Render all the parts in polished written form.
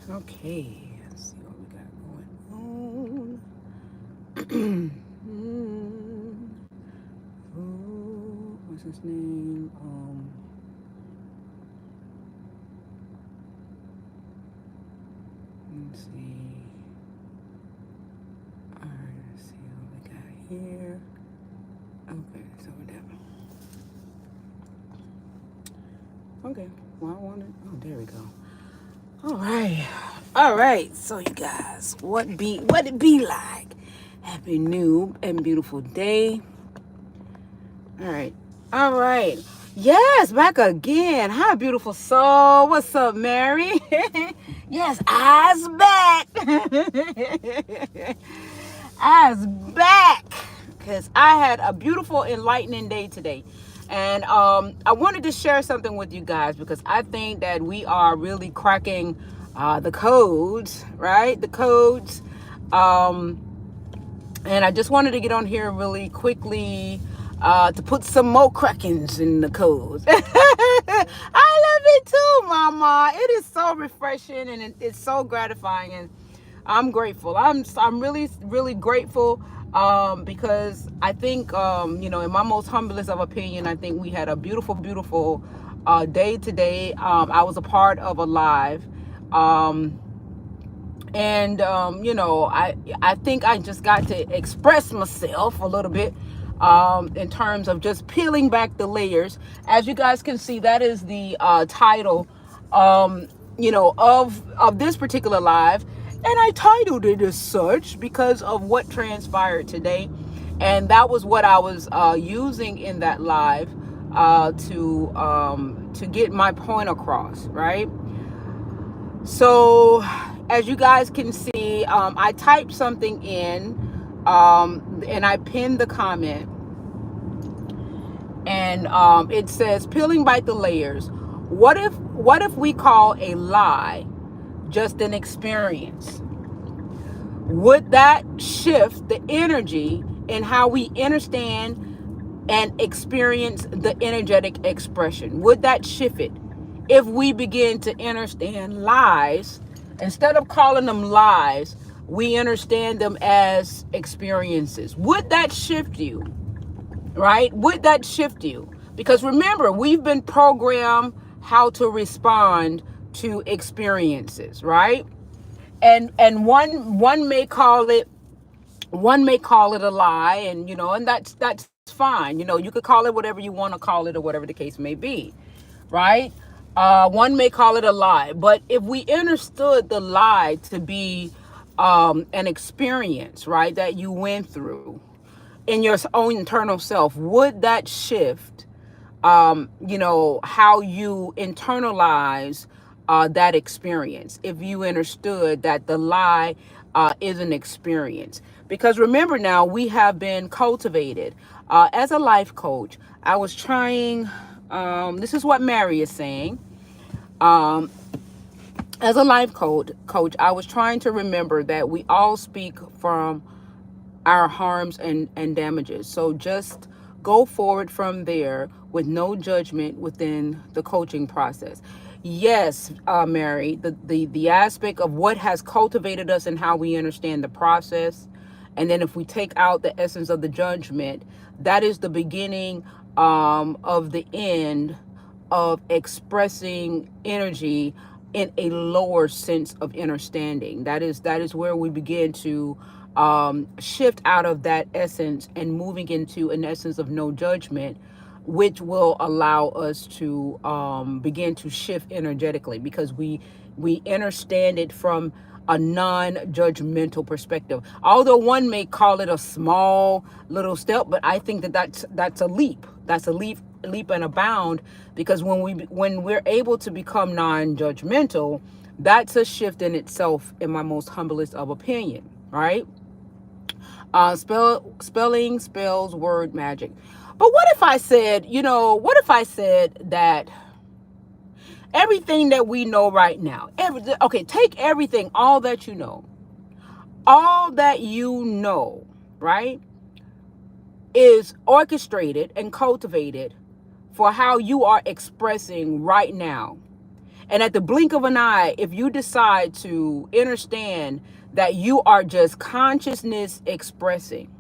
Okay, let's see what we got going on. What's his name? Let's see. Alright, let's see what we got here. Okay, so that. Okay, well, I wanted. Oh, there we go. All right, all right. So you guys, what it be like? Happy new and beautiful day. All right, all right. Yes, back again. Hi, beautiful soul. What's up, Mary? Yes, I's back. I's back. Because I had a beautiful, enlightening day today. And I wanted to share something with you guys because I think that we are really cracking the codes, right? The codes. Um, and I just wanted to get on here really quickly to put some more crackings in the codes. I love it too, Mama. It is so refreshing and it's so gratifying, and I'm grateful. I'm really grateful because I think in my most humblest of opinion, I think we had a beautiful day today. I was a part of a live. Um, and I think I just got to express myself a little bit in terms of just peeling back the layers. As you guys can see, that is the title of this particular live, and I titled it as such because of what transpired today, and that was what I was using in that live to get my point across, right? So, as you guys can see, I typed something in, and I pinned the comment, and it says, "Peeling back the layers. What if we call a lie just an experience? Would that shift the energy in how we understand and experience the energetic expression? Would that shift it if we begin to understand lies? Instead of calling them lies, we understand them as experiences. Would that shift you? Right? Would that shift you? Because remember, we've been programmed how to respond to experiences, right? And one may call it a lie, and that's fine. You could call it whatever you want to call it, or whatever the case may be, right? One may call it a lie, but if we understood the lie to be an experience, right, that you went through in your own internal self, would that shift how you internalize that experience if you understood that the lie is an experience? Because remember, now we have been cultivated as a life coach. I was trying, this is what Mary is saying. Um, as a life coach, I was trying to remember that we all speak from our harms and damages. So just go forward from there with no judgment within the coaching process. Yes, Mary, the aspect of what has cultivated us and how we understand the process. And then if we take out the essence of the judgment, that is the beginning of the end of expressing energy in a lower sense of understanding. That is where we begin to shift out of that essence and moving into an essence of no judgment, which will allow us to begin to shift energetically, because we understand it from a non-judgmental perspective. Although one may call it a small little step, but I think that that's a leap. That's a leap and a bound, because when we're able to become non-judgmental, that's a shift in itself, in my most humblest of opinion, right? Spelling spells word magic. But what if I said that everything that we know right now, take everything, all that you know, right, is orchestrated and cultivated for how you are expressing right now. And at the blink of an eye, if you decide to understand that you are just consciousness expressing,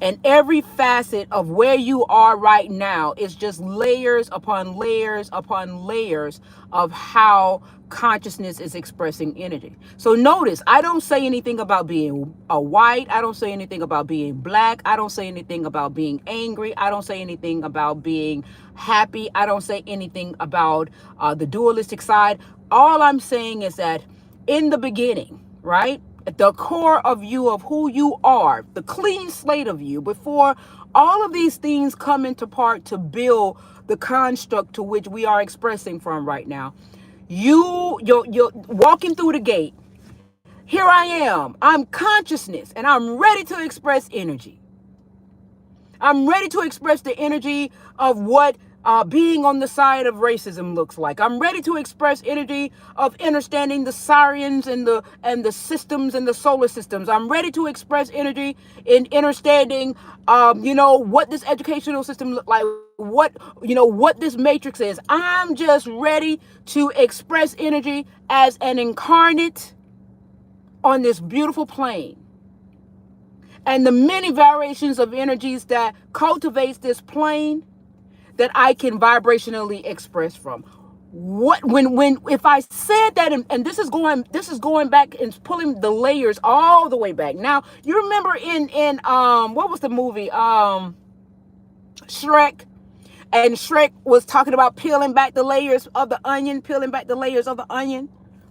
and every facet of where you are right now is just layers upon layers upon layers of how consciousness is expressing energy. So notice, I don't say anything about being a white. I don't say anything about being black. I don't say anything about being angry. I don't say anything about being happy. I don't say anything about the dualistic side. All I'm saying is that in the beginning, right? At the core of you, of who you are, the clean slate of you, before all of these things come into part to build the construct to which we are expressing from right now. You're walking through the gate. Here I am. I'm consciousness, and I'm ready to express energy. I'm ready to express the energy of what being on the side of racism looks like. I'm ready to express energy of understanding the sirens and the systems and the solar systems. I'm ready to express energy in understanding, what this educational system look like, what this matrix is. I'm just ready to express energy as an incarnate on this beautiful plane, and the many variations of energies that cultivates this plane that I can vibrationally express from. What when if I said that, and this is going back and pulling the layers all the way back. Now you remember in what was the movie, Shrek, and Shrek was talking about peeling back the layers of the onion,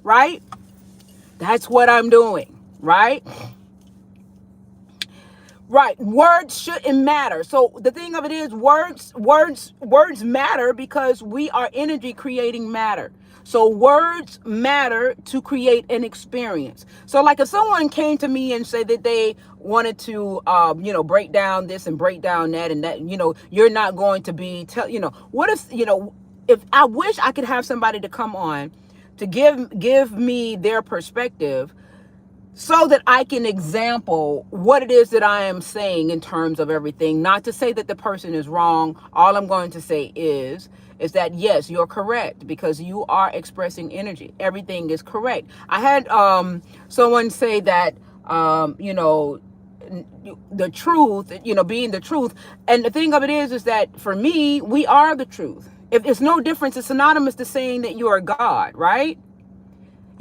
right? That's what I'm doing, right? Right. Words shouldn't matter. So the thing of it is, words matter because we are energy creating matter. So words matter to create an experience. So like if someone came to me and said that they wanted to, break down this and break down that, and that, you're not going to be, what if I wish I could have somebody to come on to give me their perspective, so that I can example what it is that I am saying in terms of everything. Not to say that the person is wrong. All I'm going to say is that yes, you're correct, because you are expressing energy. Everything is correct. I had someone say that the truth, being the truth. And the thing of it is that for me, we are the truth. If it's no difference, it's synonymous to saying that you are God, right?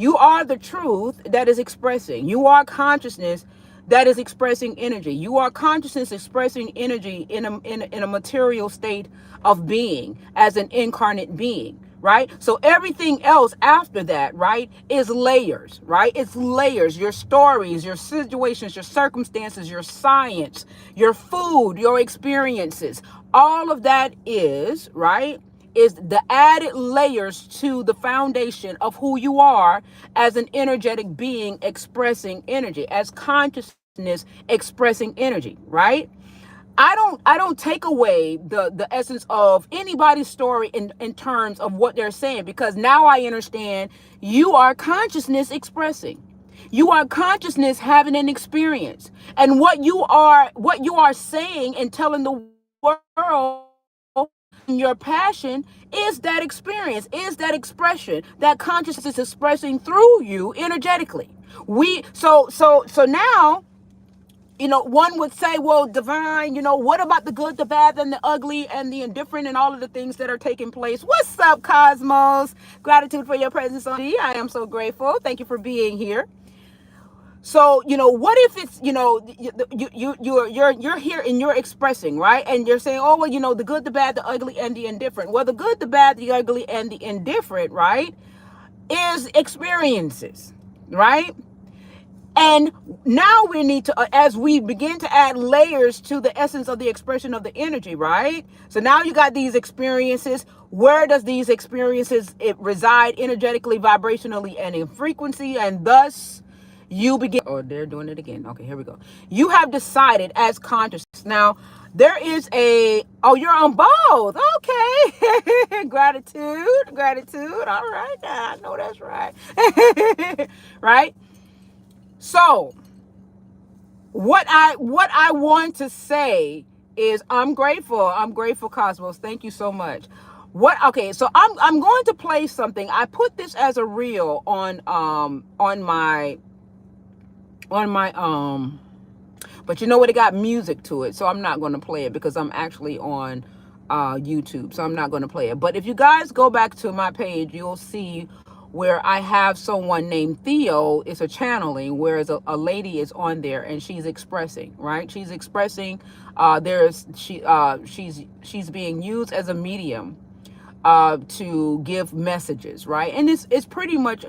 You are the truth that is expressing. You are consciousness that is expressing energy. You are consciousness expressing energy in a material state of being as an incarnate being, right? So everything else after that, right, is layers, right? It's layers. Your stories, your situations, your circumstances, your science, your food, your experiences. All of that is, right, is the added layers to the foundation of who you are as an energetic being expressing energy, as consciousness expressing energy, right? I don't take away the essence of anybody's story in terms of what they're saying, because now I understand you are consciousness expressing. You are consciousness having an experience. And what you are saying and telling the world, your passion, is that experience, is that expression that consciousness is expressing through you energetically. So now, one would say, well, divine, what about the good, the bad, and the ugly, and the indifferent, and all of the things that are taking place? What's up, Cosmos? Gratitude for your presence on me. I am so grateful. Thank you for being here. So, what if it's, you're here and you're expressing, right? And you're saying, oh, well, the good, the bad, the ugly, and the indifferent. Well, the good, the bad, the ugly, and the indifferent, right, is experiences, right? And now we need to, as we begin to add layers to the essence of the expression of the energy, right? So now you got these experiences. Where does these experiences reside energetically, vibrationally, and in frequency? And thus you begin, oh, they're doing it again. Okay, here we go. You have decided as consciousness. Now, there is oh, you're on both. Okay. Gratitude. All right. Now, I know that's right. Right? So, what I want to say is I'm grateful, Cosmos. Thank you so much. what? Okay, so I'm going to play something. I put this as a reel on my but you know what? It got music to it, so I'm not going to play it because I'm actually on YouTube, so I'm not going to play it. But if you guys go back to my page, you'll see where I have someone named Theo. It's a channeling, whereas a lady is on there and she's expressing, right? She's expressing. She's being used as a medium to give messages, right? And it's pretty much,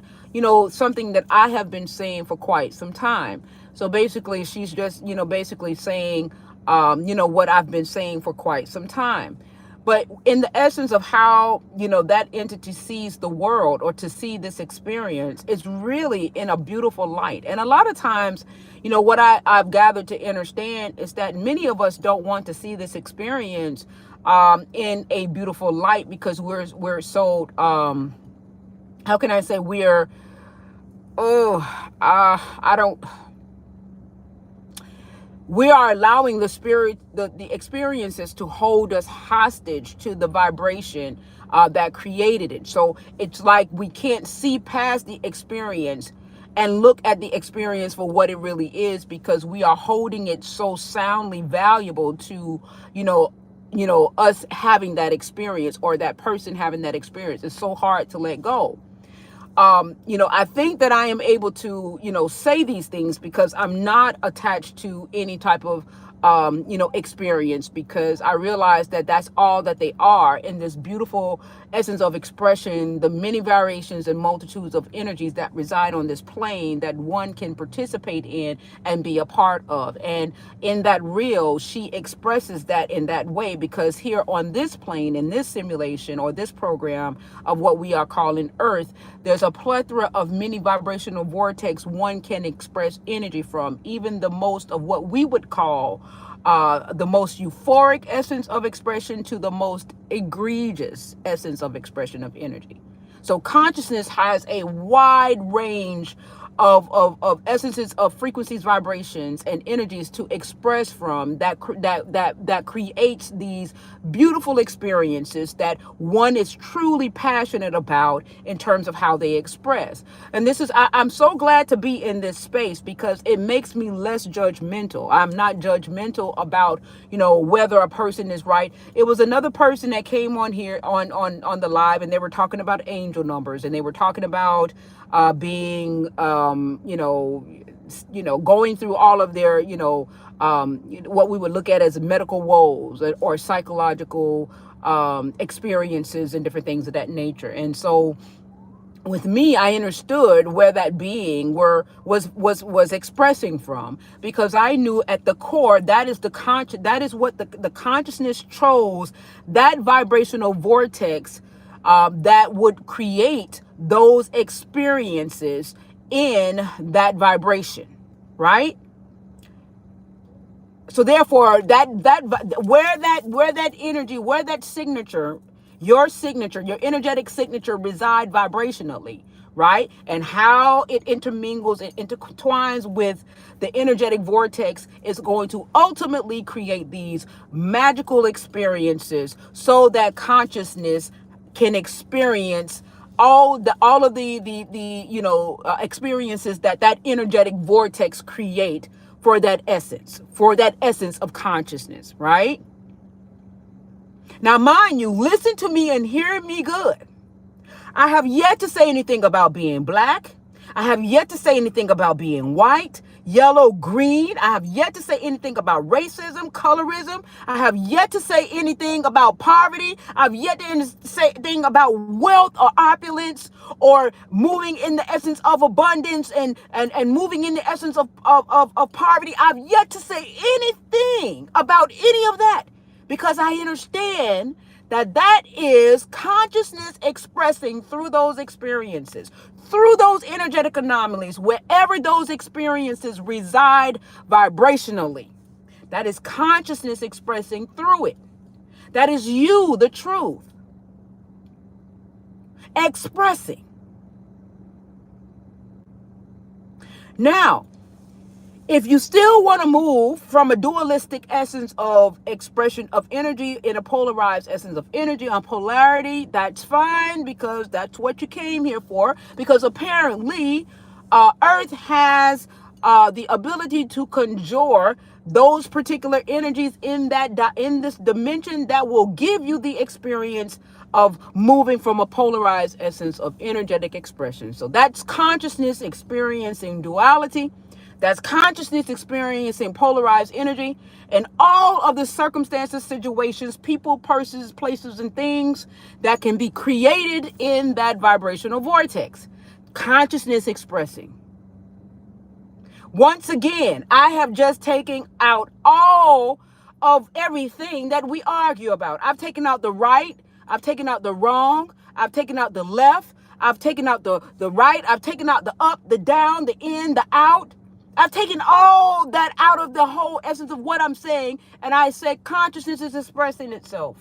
something that I have been saying for quite some time. So basically, she's just, basically saying, what I've been saying for quite some time. But in the essence of how, that entity sees the world, or to see this experience, it's really in a beautiful light. And a lot of times, what I've gathered to understand is that many of us don't want to see this experience in a beautiful light, because we're so, how can I say, I don't, we are allowing the spirit, the experiences, to hold us hostage to the vibration that created it. So it's like we can't see past the experience and look at the experience for what it really is, because we are holding it so soundly valuable to, us having that experience, or that person having that experience. It's so hard to let go. I think that I am able to, say these things because I'm not attached to any type of, experience, because I realize that that's all that they are in this beautiful essence of expression, the many variations and multitudes of energies that reside on this plane that one can participate in and be a part of. And in that reel, she expresses that in that way, because here on this plane, in this simulation or this program of what we are calling Earth, there's a plethora of many vibrational vortex one can express energy from, even the most of what we would call the most euphoric essence of expression to the most egregious essence of expression of energy. So consciousness has a wide range of essences, of frequencies, vibrations, and energies to express from, that creates these beautiful experiences that one is truly passionate about in terms of how they express. And this is, I'm so glad to be in this space, because it makes me less judgmental. I'm not judgmental about, whether a person is right. It was another person that came on here on the live, and they were talking about angel numbers, and they were talking about being, going through all of their, what we would look at as medical woes, or psychological experiences and different things of that nature. And so with me, I understood where that being was expressing from, because I knew at the core that is that is what the consciousness chose, that vibrational vortex that would create those experiences in that vibration, right? So therefore, where that energy, where that signature, your energetic signature reside vibrationally, right? And how it intermingles and intertwines with the energetic vortex is going to ultimately create these magical experiences, so that consciousness can experience all of the experiences that energetic vortex create for that essence of consciousness, right? Now, mind you, listen to me and hear me good. I have yet to say anything about being black. I have yet to say anything about being white, yellow, green. I have yet to say anything about racism, colorism. I have yet to say anything about poverty. I've yet to say anything about wealth or opulence, or moving in the essence of abundance and moving in the essence of poverty. I've yet to say anything about any of that, because I understand that is consciousness expressing through those experiences, through those energetic anomalies, wherever those experiences reside vibrationally. That is consciousness expressing through it. That is you, the truth, expressing. Now, If you still want to move from a dualistic essence of expression of energy in a polarized essence of energy on polarity, that's fine, because that's what you came here for. Because apparently, Earth has the ability to conjure those particular energies in in this dimension that will give you the experience of moving from a polarized essence of energetic expression. So that's consciousness experiencing duality. That's consciousness experiencing polarized energy, and all of the circumstances, situations, people, persons, places, and things that can be created in that vibrational vortex. Consciousness expressing. Once again, I have just taken out all of everything that we argue about. I've taken out the right, I've taken out the wrong, I've taken out the left, I've taken out the right, I've taken out the up, the down, the in, the out. I've taken all that out of the whole essence of what I'm saying, and I said consciousness is expressing itself.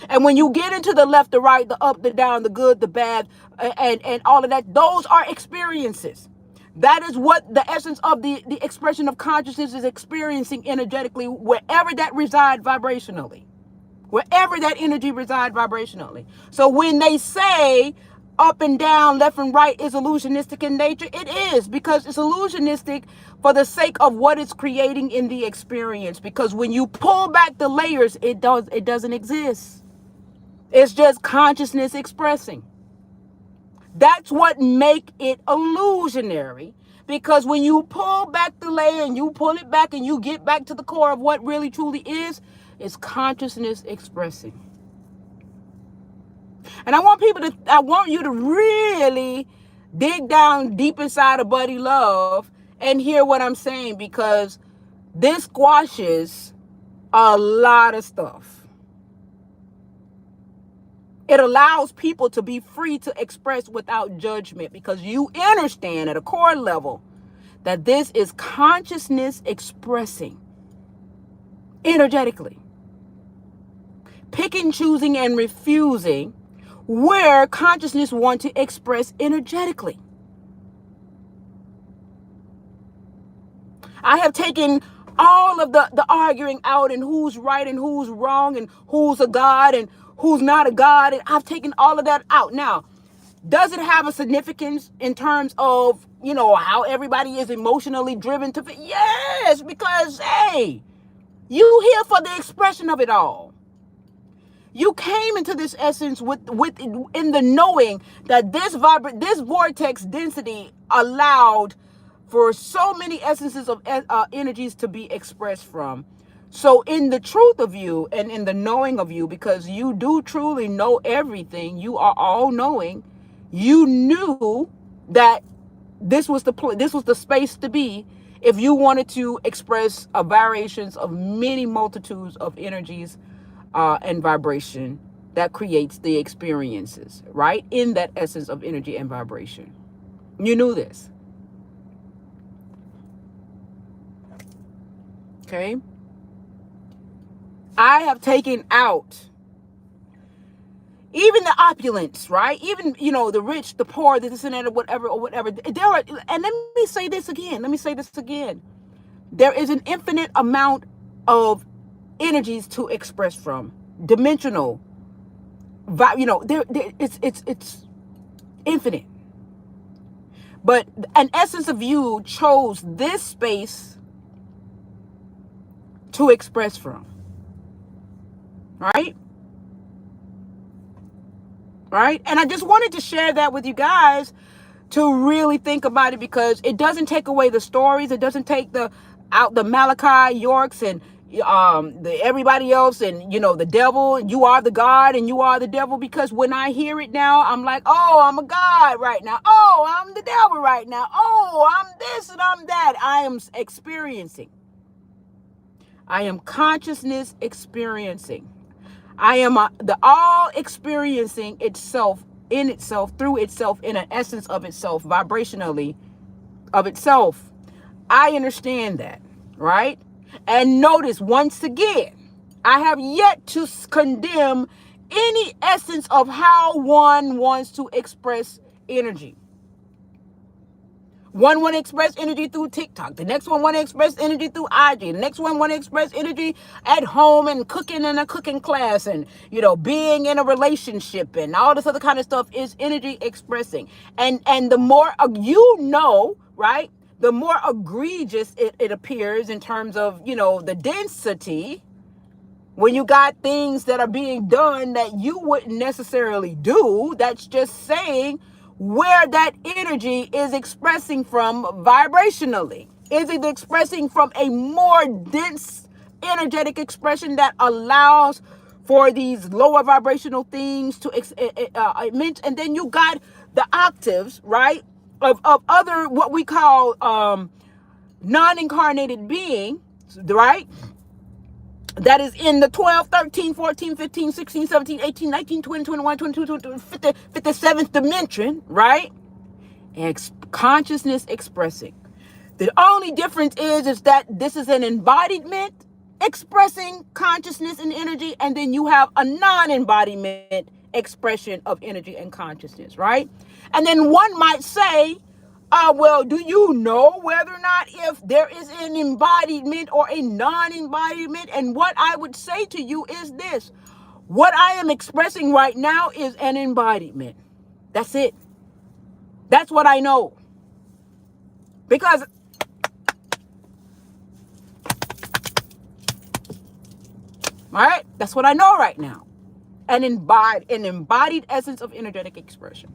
And when you get into the left, the right, the up, the down, the good, the bad, and all of that, those are experiences. That is what the essence of the expression of consciousness is experiencing energetically, wherever that resides vibrationally. Wherever that energy resides vibrationally. So when they say up and down, left and right is illusionistic in nature, it is, because it's illusionistic for the sake of what it's creating in the experience. Because when you pull back the layers, it doesn't exist. It's just consciousness expressing. That's what make it illusionary. Because when you pull back the layer and you pull it back and you get back to the core of what really truly is, it's consciousness expressing. And I want you to really dig down deep inside of Buddy Love and hear what I'm saying, because this squashes a lot of stuff. It allows people to be free to express without judgment, because you understand at a core level that this is consciousness expressing energetically. Picking, choosing, and refusing where consciousness wants to express energetically. I have taken all of the arguing out and who's right and who's wrong and who's a god and who's not a god. And I've taken all of that out. Now, does it have a significance in terms of, how everybody is emotionally driven to? Yes, because, hey, you here for the expression of it all. You came into this essence in the knowing that this vortex density allowed for so many essences of energies to be expressed from. So in the truth of you and in the knowing of you, because you do truly know everything, you are all knowing, you knew that this was the space to be if you wanted to express variations of many multitudes of energies and vibration that creates the experiences, right? In that essence of energy and vibration. You knew this. Okay? I have taken out even the opulence, right? Even, the rich, the poor, the this and that, or whatever. There are, and let me say this again. There is an infinite amount of energies to express from, dimensional, it's infinite. But an essence of you chose this space to express from, right? And I just wanted to share that with you guys to really think about it, because it doesn't take away the stories. It doesn't take the Malachi Yorks and the everybody else and the devil. You are the God and you are the devil, because when I hear it now, I'm like, oh, I'm a God right now. Oh, I'm the devil right now. Oh, I'm this and I'm that. I am experiencing. I am consciousness experiencing. I am the all experiencing itself, in itself, through itself, in an essence of itself, vibrationally of itself. I understand that, right? And notice, once again, I have yet to condemn any essence of how one wants to express energy. One want to express energy through TikTok. The next one want to express energy through IG. The next one want to express energy at home and cooking in a cooking class and, being in a relationship and all this other kind of stuff is energy expressing. And the more right, the more egregious it appears in terms of, the density when you got things that are being done that you wouldn't necessarily do. That's just saying where that energy is expressing from vibrationally. Is it expressing from a more dense energetic expression that allows for these lower vibrational things to emit? And then you got the octaves, right, of other what we call non-incarnated being, right? That is in the 12, 13, 14, 15, 16, 17, 18, 19, 20, 21, 22, 23, 50, 57th dimension, right? Consciousness expressing. The only difference is that this is an embodiment expressing consciousness and energy, and then you have a non-embodiment expression of energy and consciousness, right? And then one might say, well, do you know whether or not if there is an embodiment or a non-embodiment? And what I would say to you is this. What I am expressing right now is an embodiment. That's it. That's what I know. Because all right, that's what I know right now. An embodied essence of energetic expression.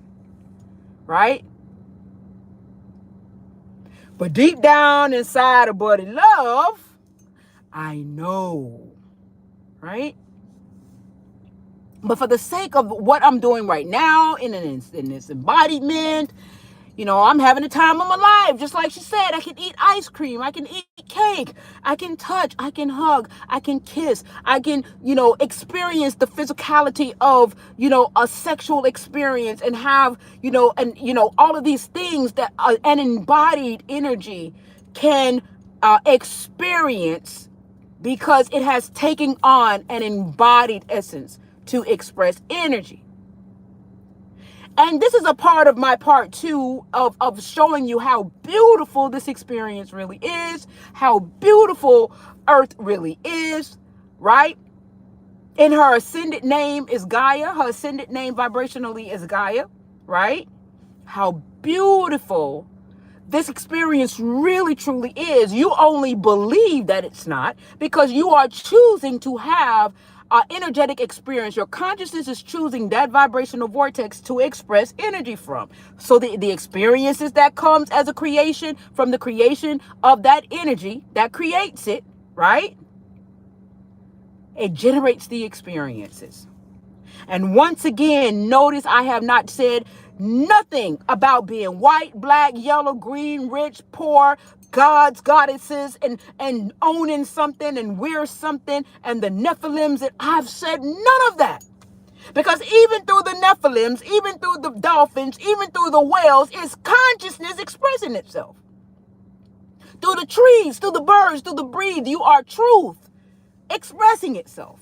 Right? But deep down inside of Buddy Love, I know, right? But for the sake of what I'm doing right now in this embodiment, I'm having the time of my life. Just like she said, I can eat ice cream. I can eat cake. I can touch. I can hug. I can kiss. I can, experience the physicality of, a sexual experience and have, all of these things that an embodied energy can experience because it has taken on an embodied essence to express energy. And this is a part of my part two of showing you how beautiful this experience really is, how beautiful Earth really is, right? And her ascended name is Gaia. Her ascended name vibrationally is Gaia, right? How beautiful this experience really truly is. You only believe that it's not because you are choosing to have energetic experience. Your consciousness is choosing that vibrational vortex to express energy from. So the experiences that comes as a creation from the creation of that energy that creates it, right? It generates the experiences. And once again, notice I have not said nothing about being white, black, yellow, green, rich, poor, gods, goddesses, and owning something and we're something and the Nephilims. And I've said none of that. Because even through the Nephilims, even through the dolphins, even through the whales, it's consciousness expressing itself. Through the trees, through the birds, through the breeze, you are truth expressing itself.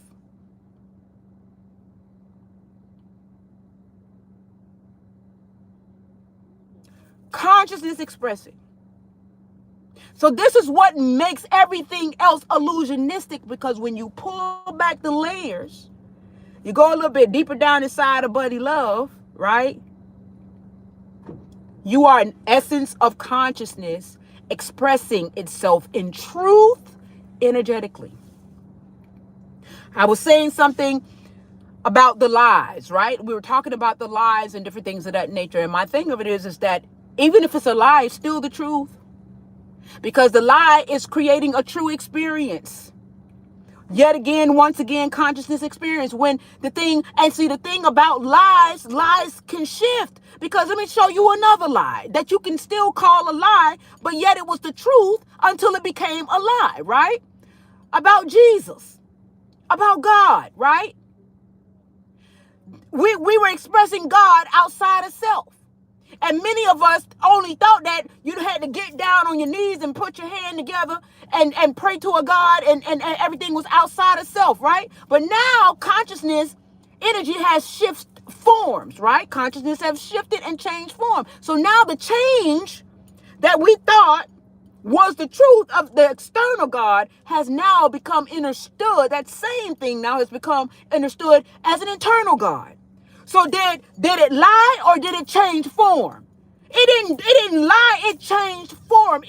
Consciousness expressing. So this is what makes everything else illusionistic, because when you pull back the layers, you go a little bit deeper down inside of Buddy Love, right? You are an essence of consciousness expressing itself in truth energetically. I was saying something about the lies, right? We were talking about the lies and different things of that nature. And my thing of it is that even if it's a lie, it's still the truth. Because the lie is creating a true experience. Yet again, once again, consciousness experience. When the thing about lies can shift. Because let me show you another lie that you can still call a lie, but yet it was the truth until it became a lie, right? About Jesus, about God, right? We were expressing God outside of self. And many of us only thought that you had to get down on your knees and put your hand together and pray to a God and everything was outside of self, right? But now consciousness, energy has shifted forms, right? Consciousness has shifted and changed form. So now the change that we thought was the truth of the external God has now become understood. That same thing now has become understood as an internal God. So did it lie or did it change form? It didn't lie, it changed form.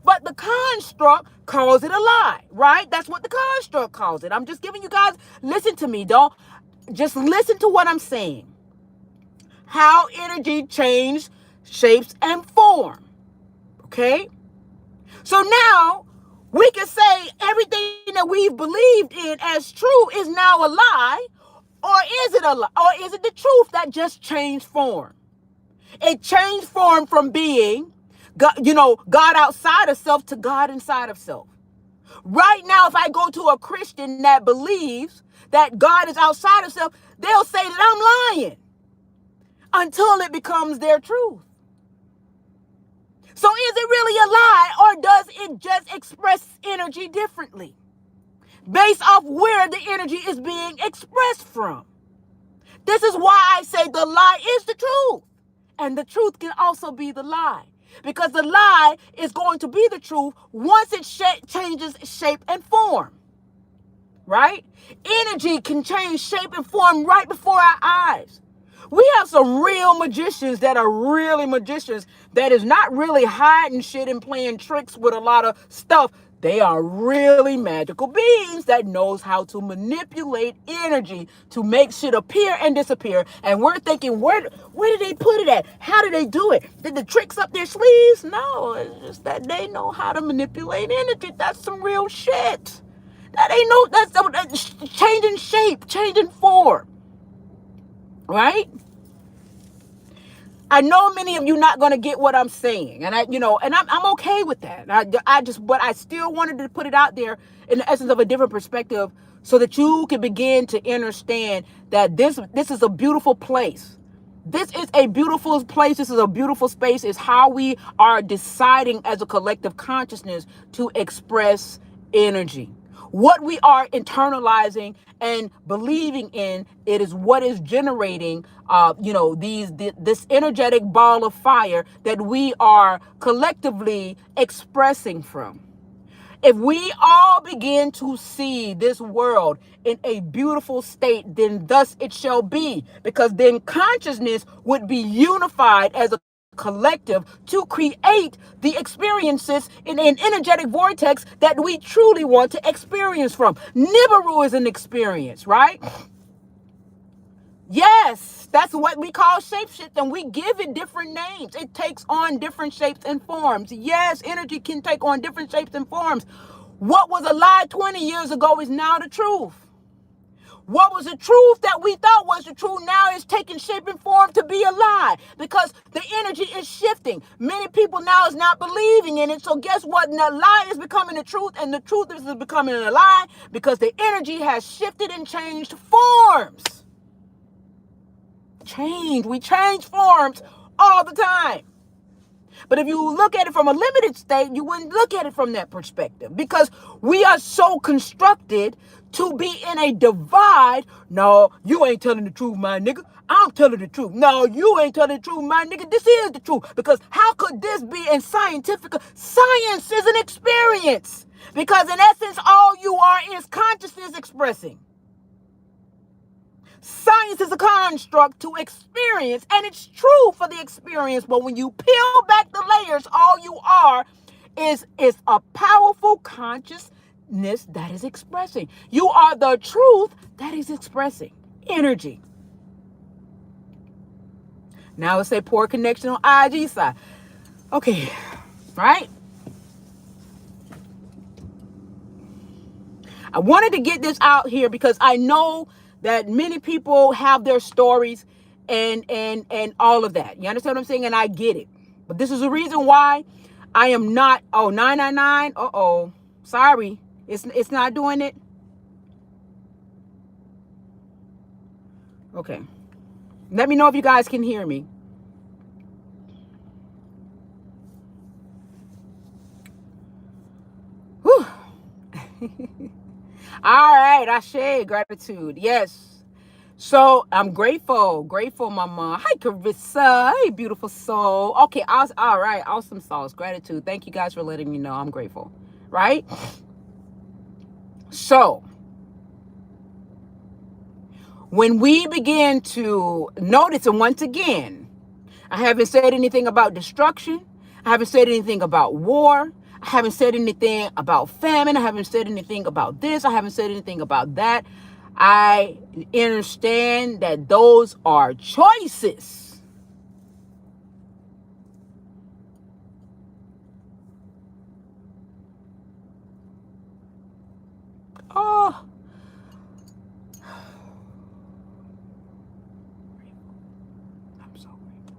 But the construct calls it a lie, right? That's what the construct calls it. I'm just giving you guys, listen to me, don't just listen to what I'm saying. How energy changed shapes and form. Okay? So now we can say everything that we've believed in as true is now a lie, or is it a lie? Or is it the truth that just changed form? It changed form from being God outside of self to God inside of self. Right now, if I go to a Christian that believes that God is outside of self, they'll say that I'm lying until it becomes their truth. So is it really a lie, or does it just express energy differently based off where the energy is being expressed from? This is why I say the lie is the truth, and the truth can also be the lie, because the lie is going to be the truth once it changes shape and form, right? Energy can change shape and form right before our eyes. We have some real magicians that are really magicians that is not really hiding shit and playing tricks with a lot of stuff. They are really magical beings that knows how to manipulate energy to make shit appear and disappear. And we're thinking, where did they put it at? How did they do it? Did the tricks up their sleeves? No, it's just that they know how to manipulate energy. That's some real shit. That ain't no, that's changing shape, changing form. Right? I know many of you not going to get what I'm saying, and I'm okay with that. But I still wanted to put it out there in the essence of a different perspective, so that you can begin to understand that this is a beautiful place. This is a beautiful place. This is a beautiful space. It's how we are deciding as a collective consciousness to express energy. What we are internalizing and believing in, it is what is generating, this energetic ball of fire that we are collectively expressing from. If we all begin to see this world in a beautiful state, then thus it shall be, because then consciousness would be unified as a collective to create the experiences in an energetic vortex that we truly want to experience from. Nibiru is an experience, right? Yes, that's what we call shapeshift, and we give it different names. It takes on different shapes and forms. Yes, energy can take on different shapes and forms. What was a lie 20 years ago is now the truth. What was the truth that we thought was the truth now is taking shape and form to be a lie, because the energy is shifting. Many people now is not believing in it. So guess what? The lie is becoming the truth, and the truth is becoming a lie because the energy has shifted and changed forms. We change forms all the time. But if you look at it from a limited state, you wouldn't look at it from that perspective, because we are so constructed to be in a divide. No, you ain't telling the truth, my nigga. I'm telling the truth. No, you ain't telling the truth, my nigga. This is the truth. Because how could this be in scientific? Science is an experience. Because in essence, all you are is consciousness expressing. Science is a construct to experience, and it's true for the experience. But when you peel back the layers, all you are is a powerful consciousness that is expressing. You are the truth that is expressing energy. Now let's say poor connection on IG side. Okay, right? I wanted to get this out here because I know that many people have their stories and all of that. You understand what I'm saying? And I get it. But this is the reason why I am not. Oh, 999. Uh-oh. Sorry. It's not doing it. Okay. Let me know if you guys can hear me. Whew. All right. I share gratitude. Yes. So I'm grateful, Mama. Hi, Carissa. Hey, beautiful soul. Okay, all right, awesome sauce. Gratitude. Thank you guys for letting me know I'm grateful. Right? So when we begin to notice, and once again, I haven't said anything about destruction. I haven't said anything about war. I haven't said anything about famine. I haven't said anything about this. I haven't said anything about that. I understand that those are choices. Oh, I'm so grateful.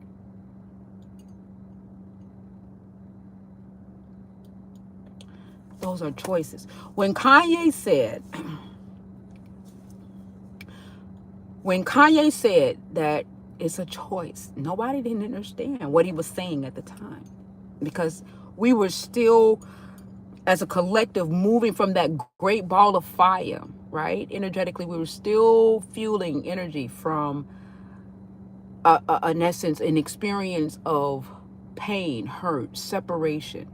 Those are choices. When Kanye said, that it's a choice, nobody didn't understand what he was saying at the time, because we were still, as a collective, moving from that great ball of fire, right? Energetically, we were still fueling energy from, in essence, an experience of pain, hurt, separation.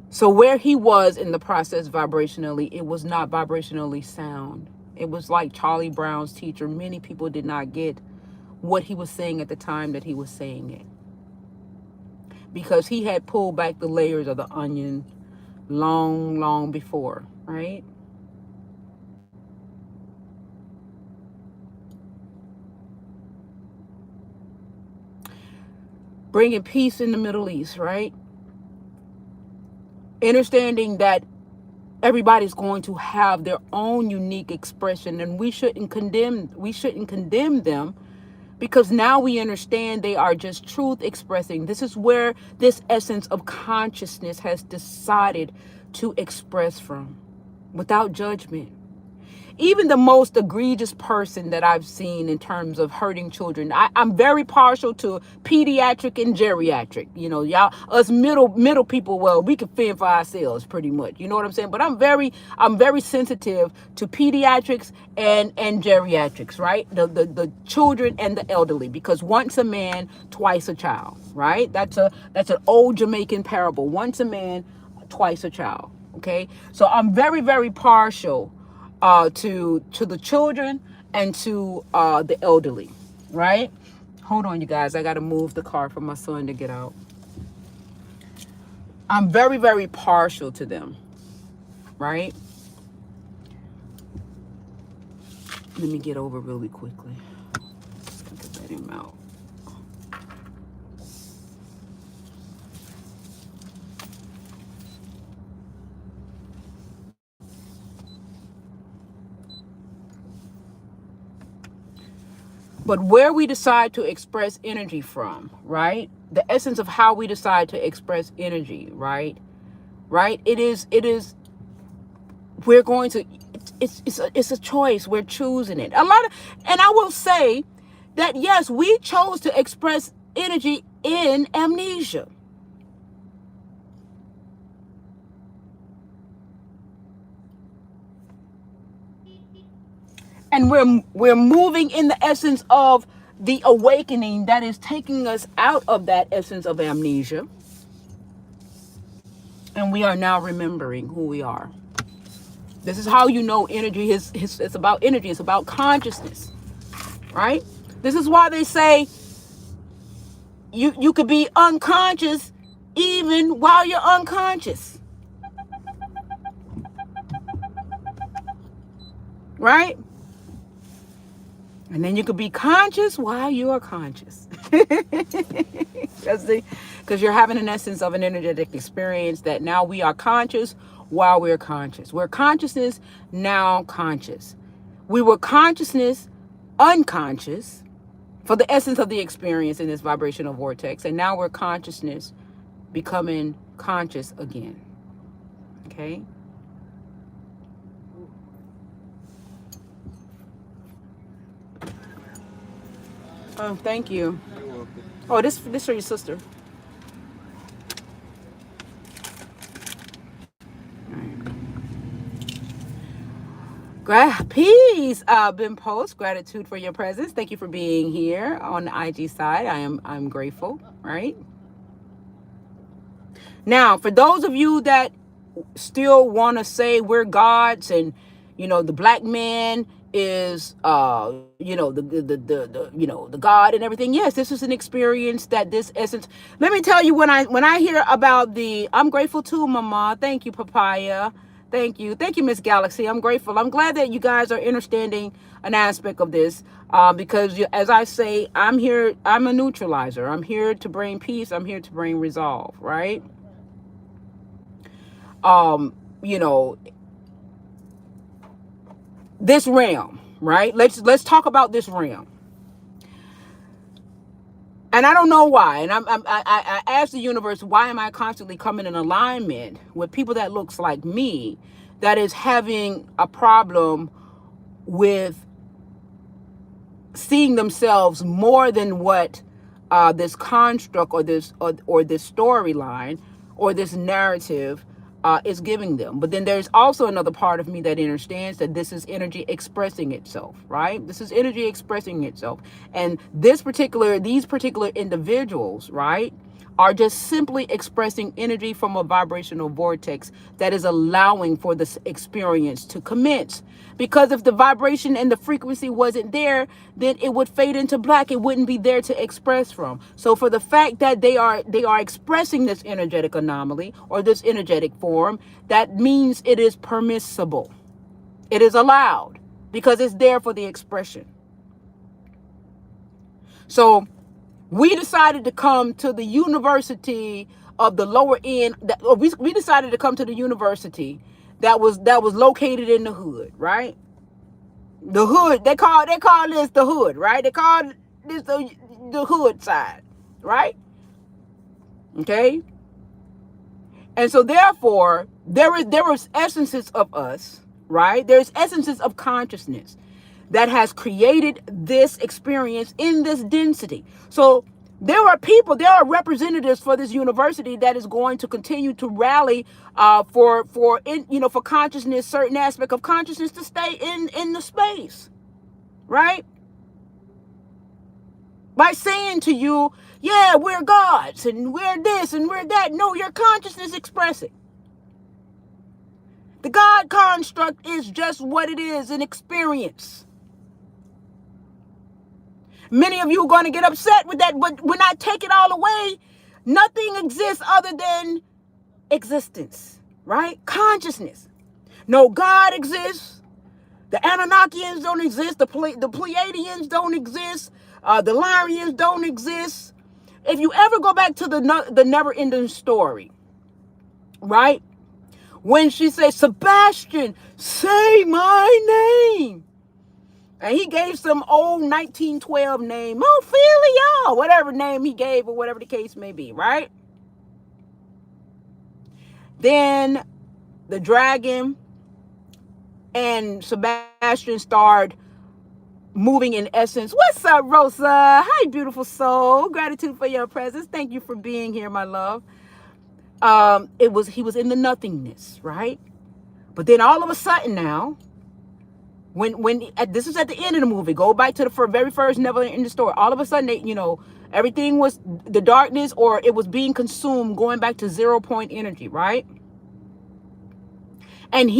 So where he was in the process vibrationally, it was not vibrationally sound. It was like Charlie Brown's teacher. Many people did not get what he was saying at the time that he was saying it, because he had pulled back the layers of the onion long, long before, right? Bringing peace in the Middle East, right? Understanding that everybody's going to have their own unique expression, and we shouldn't condemn them, because now we understand they are just truth expressing. This is where this essence of consciousness has decided to express from, without judgment. Even the most egregious person that I've seen in terms of hurting children, I'm very partial to pediatric and geriatric. You know, y'all, us middle people, well, we can fend for ourselves pretty much. You know what I'm saying? But I'm very sensitive to pediatrics and geriatrics, right? The children and the elderly, because once a man, twice a child, right? That's an old Jamaican parable. Once a man, twice a child. Okay, so I'm very, very partial to the children and to the elderly, right? Hold on, you guys. I got to move the car for my son to get out. I'm very, very partial to them, right? Let me get over really quickly. Let him out. But where we decide to express energy from, right? The essence of how we decide to express energy, right? Right? It is, we're going to, it's a choice. We're choosing it. And I will say that, yes, we chose to express energy in amnesia. And we're moving in the essence of the awakening that is taking us out of that essence of amnesia. And we are now remembering who we are. This is how you know energy is, it's about energy. It's about consciousness, right? This is why they say you could be unconscious even while you're unconscious, right? And then you could be conscious while you are conscious. Because you're having an essence of an energetic experience that now we are conscious while we're conscious. We're consciousness, now conscious. We were consciousness, unconscious, for the essence of the experience in this vibrational vortex. And now we're consciousness becoming conscious again. Okay? Oh, thank you. You're welcome. Oh, this for your sister. Peace, Ben Post. Gratitude for your presence. Thank you for being here on the IG side. I'm grateful. Right now, for those of you that still want to say we're gods, and the black man is the god and everything. Yes, this is an experience that this essence. Let me tell you, when I hear about I'm grateful too, mama. Thank you, papaya. Thank you, Miss Galaxy. I'm grateful. I'm glad that you guys are understanding an aspect of this, because as I say, I'm a neutralizer. I'm here to bring peace. I'm here to bring resolve, right? um you know this realm, right? Let's talk about this realm. And I don't know why, and I ask the universe, why am I constantly coming in alignment with people that looks like me, that is having a problem with seeing themselves more than what this construct or this storyline or this narrative is giving them. But then there's also another part of me that understands that this is energy expressing itself, right? This is energy expressing itself. And these particular individuals, right, are just simply expressing energy from a vibrational vortex that is allowing for this experience to commence. Because if the vibration and the frequency wasn't there, then it would fade into black. It wouldn't be there to express from. So for the fact that they are expressing this energetic anomaly or this energetic form, that means it is permissible. It is allowed because it's there for the expression. So we decided to come to the university of the lower end. We decided to come to the university that was located in the hood, right? The hood, they call this the hood, right? They call this the hood side, right? Okay. And so therefore, there was essences of us, right? There's essences of consciousness that has created this experience in this density. So there are representatives for this university that is going to continue to rally for consciousness, certain aspect of consciousness to stay in the space, right? By saying to you, yeah, we're gods and we're this and we're that. No, your consciousness expressing. The God construct is just what it is, an experience. Many of you are going to get upset with that, but when I take it all away, nothing exists other than existence, right? Consciousness. No God exists. The Anunnakians don't exist. The Pleiadians don't exist. The Lyrians don't exist. If you ever go back to the never-ending story, right? When she says, Sebastian, say my name. And he gave some old 1912 name, Ophelia, whatever name he gave or whatever the case may be, right? Then the dragon and Sebastian started moving in essence. What's up, Rosa? Hi, beautiful soul. Gratitude for your presence. Thank you for being here, my love. He was in the nothingness, right? But then all of a sudden now, when this is at the end of the movie, go back to the very first never in the story. All of a sudden, everything was the darkness, or it was being consumed, going back to 0 point energy, right? And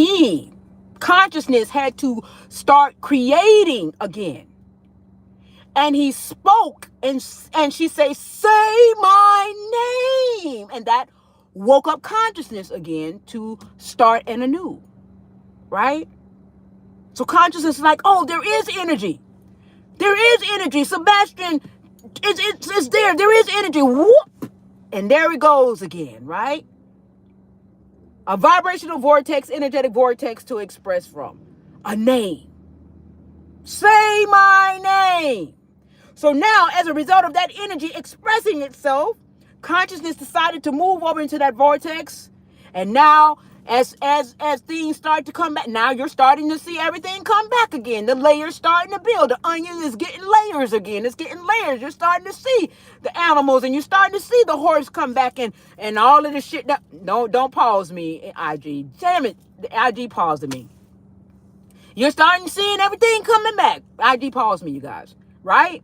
consciousness had to start creating again. And he spoke, and she say my name, and that woke up consciousness again to start anew, right? So consciousness is like, oh, there is energy. There is energy. Sebastian, it's there. There is energy. Whoop. And there it goes again, right? A vibrational vortex, energetic vortex to express from. A name. Say my name. So now, as a result of that energy expressing itself, consciousness decided to move over into that vortex. And now, as things start to come back, now you're starting to see everything come back again. The layers starting to build. The onion is getting layers again. It's getting layers. You're starting to see the animals, and you're starting to see the horse come back, and all of this shit. Don't pause me, IG. Damn it, the IG paused me. You're starting seeing everything coming back. IG paused me, you guys, right?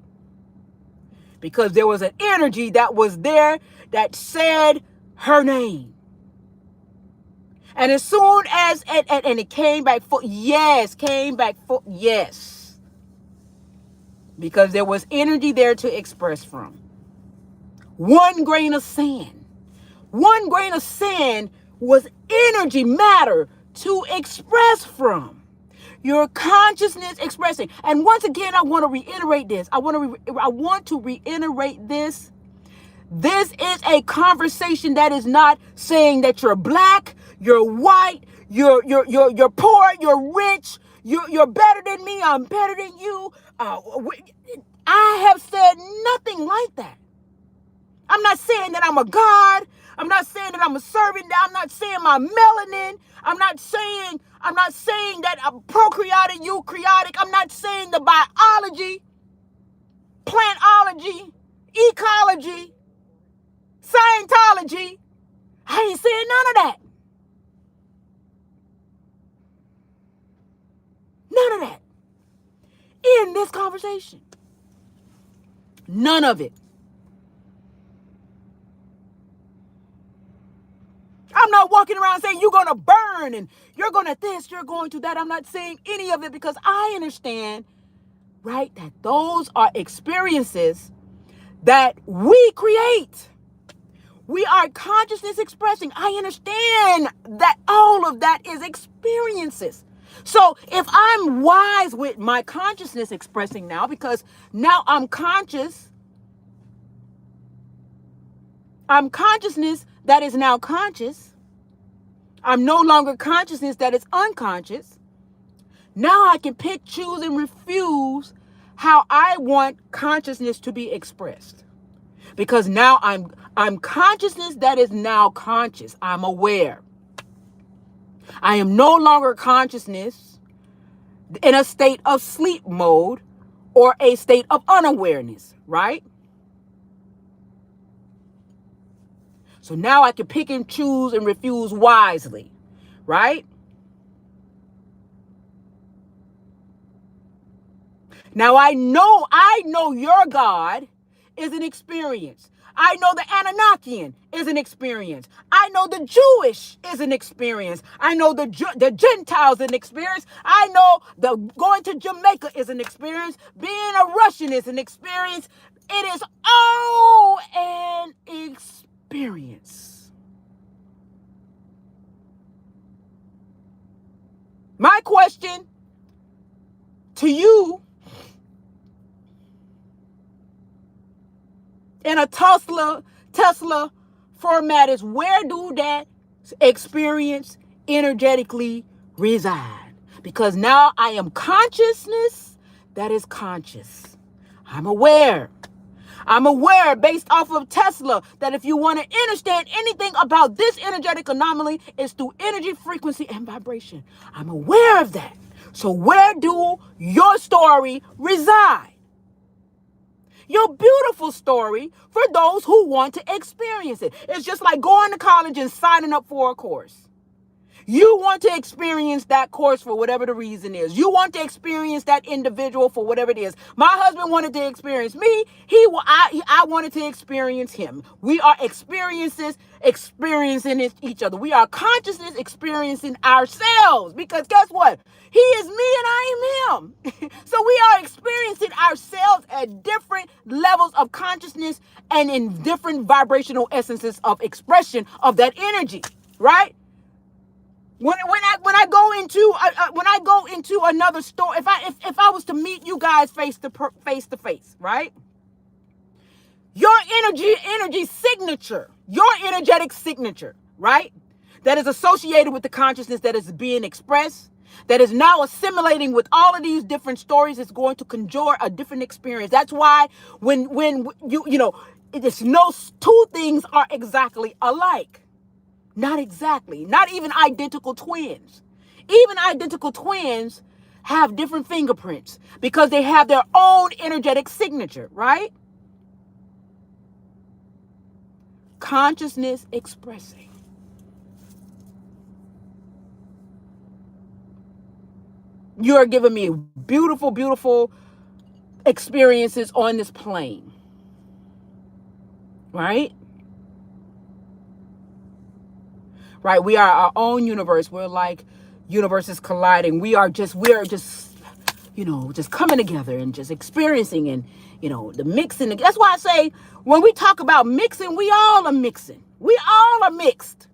Because there was an energy that was there that said her name. And as soon as, and it came back for, yes, yes. Because there was energy there to express from. One grain of sand. One grain of sand was energy, matter to express from. Your consciousness expressing. And once again, I want to reiterate this. I want to reiterate this. This is a conversation that is not saying that you're black, you're white, you're poor, you're rich, you're better than me, I'm better than you. I have said nothing like that. I'm not saying that I'm a god. I'm not saying that I'm a servant. I'm not saying my melanin. I'm not saying that I'm prokaryotic, eukaryotic. I'm not saying the biology, plantology, ecology, Scientology. I ain't saying none of that. None of that. In this conversation. None of it. I'm not walking around saying you're going to burn and you're going to this, you're going to that. I'm not saying any of it because I understand, right, that those are experiences that we create. We are consciousness expressing. I understand that all of that is experiences. So if I'm wise with my consciousness expressing now, because now I'm conscious, I'm consciousness that is now conscious. I'm no longer consciousness that is unconscious. Now I can pick, choose, and refuse how I want consciousness to be expressed. Because now I'm consciousness that is now conscious. I'm aware. I am no longer consciousness in a state of sleep mode or a state of unawareness, right? So now I can pick and choose and refuse wisely, right? Now I know your God is an experience. I know the Anunnakian is an experience. I know the Jewish is an experience. I know the Gentiles is an experience. I know the going to Jamaica is an experience. Being a Russian is an experience. It is all an experience. My question to you in a Tesla format is, where do that experience energetically reside? Because now I am consciousness that is conscious. I'm aware. I'm aware based off of Tesla that if you want to understand anything about this energetic anomaly, it's through energy, frequency, and vibration. I'm aware of that. So where do your story reside? Your beautiful story for those who want to experience it. It's just like going to college and signing up for a course. You want to experience that course for whatever the reason is. You want to experience that individual for whatever it is. My husband wanted to experience me. I wanted to experience him. We are experiencing each other. We are consciousness experiencing ourselves, because guess what? He is me and I am him. So we are experiencing ourselves at different levels of consciousness and in different vibrational essences of expression of that energy, right? When I go into another store, if I was to meet you guys face to face, right? Your energy signature, your energetic signature, right? That is associated with the consciousness that is being expressed, that is now assimilating with all of these different stories, is going to conjure a different experience. That's why when it's no two things are exactly alike. Not exactly. Not even identical twins. Even identical twins have different fingerprints because they have their own energetic signature, right? Consciousness expressing. You're giving me beautiful, beautiful experiences on this plane, right? Right? We are our own universe. We're like universes colliding. We are just, just coming together and just experiencing and, the mixing. That's why I say when we talk about mixing, we all are mixing. We all are mixed.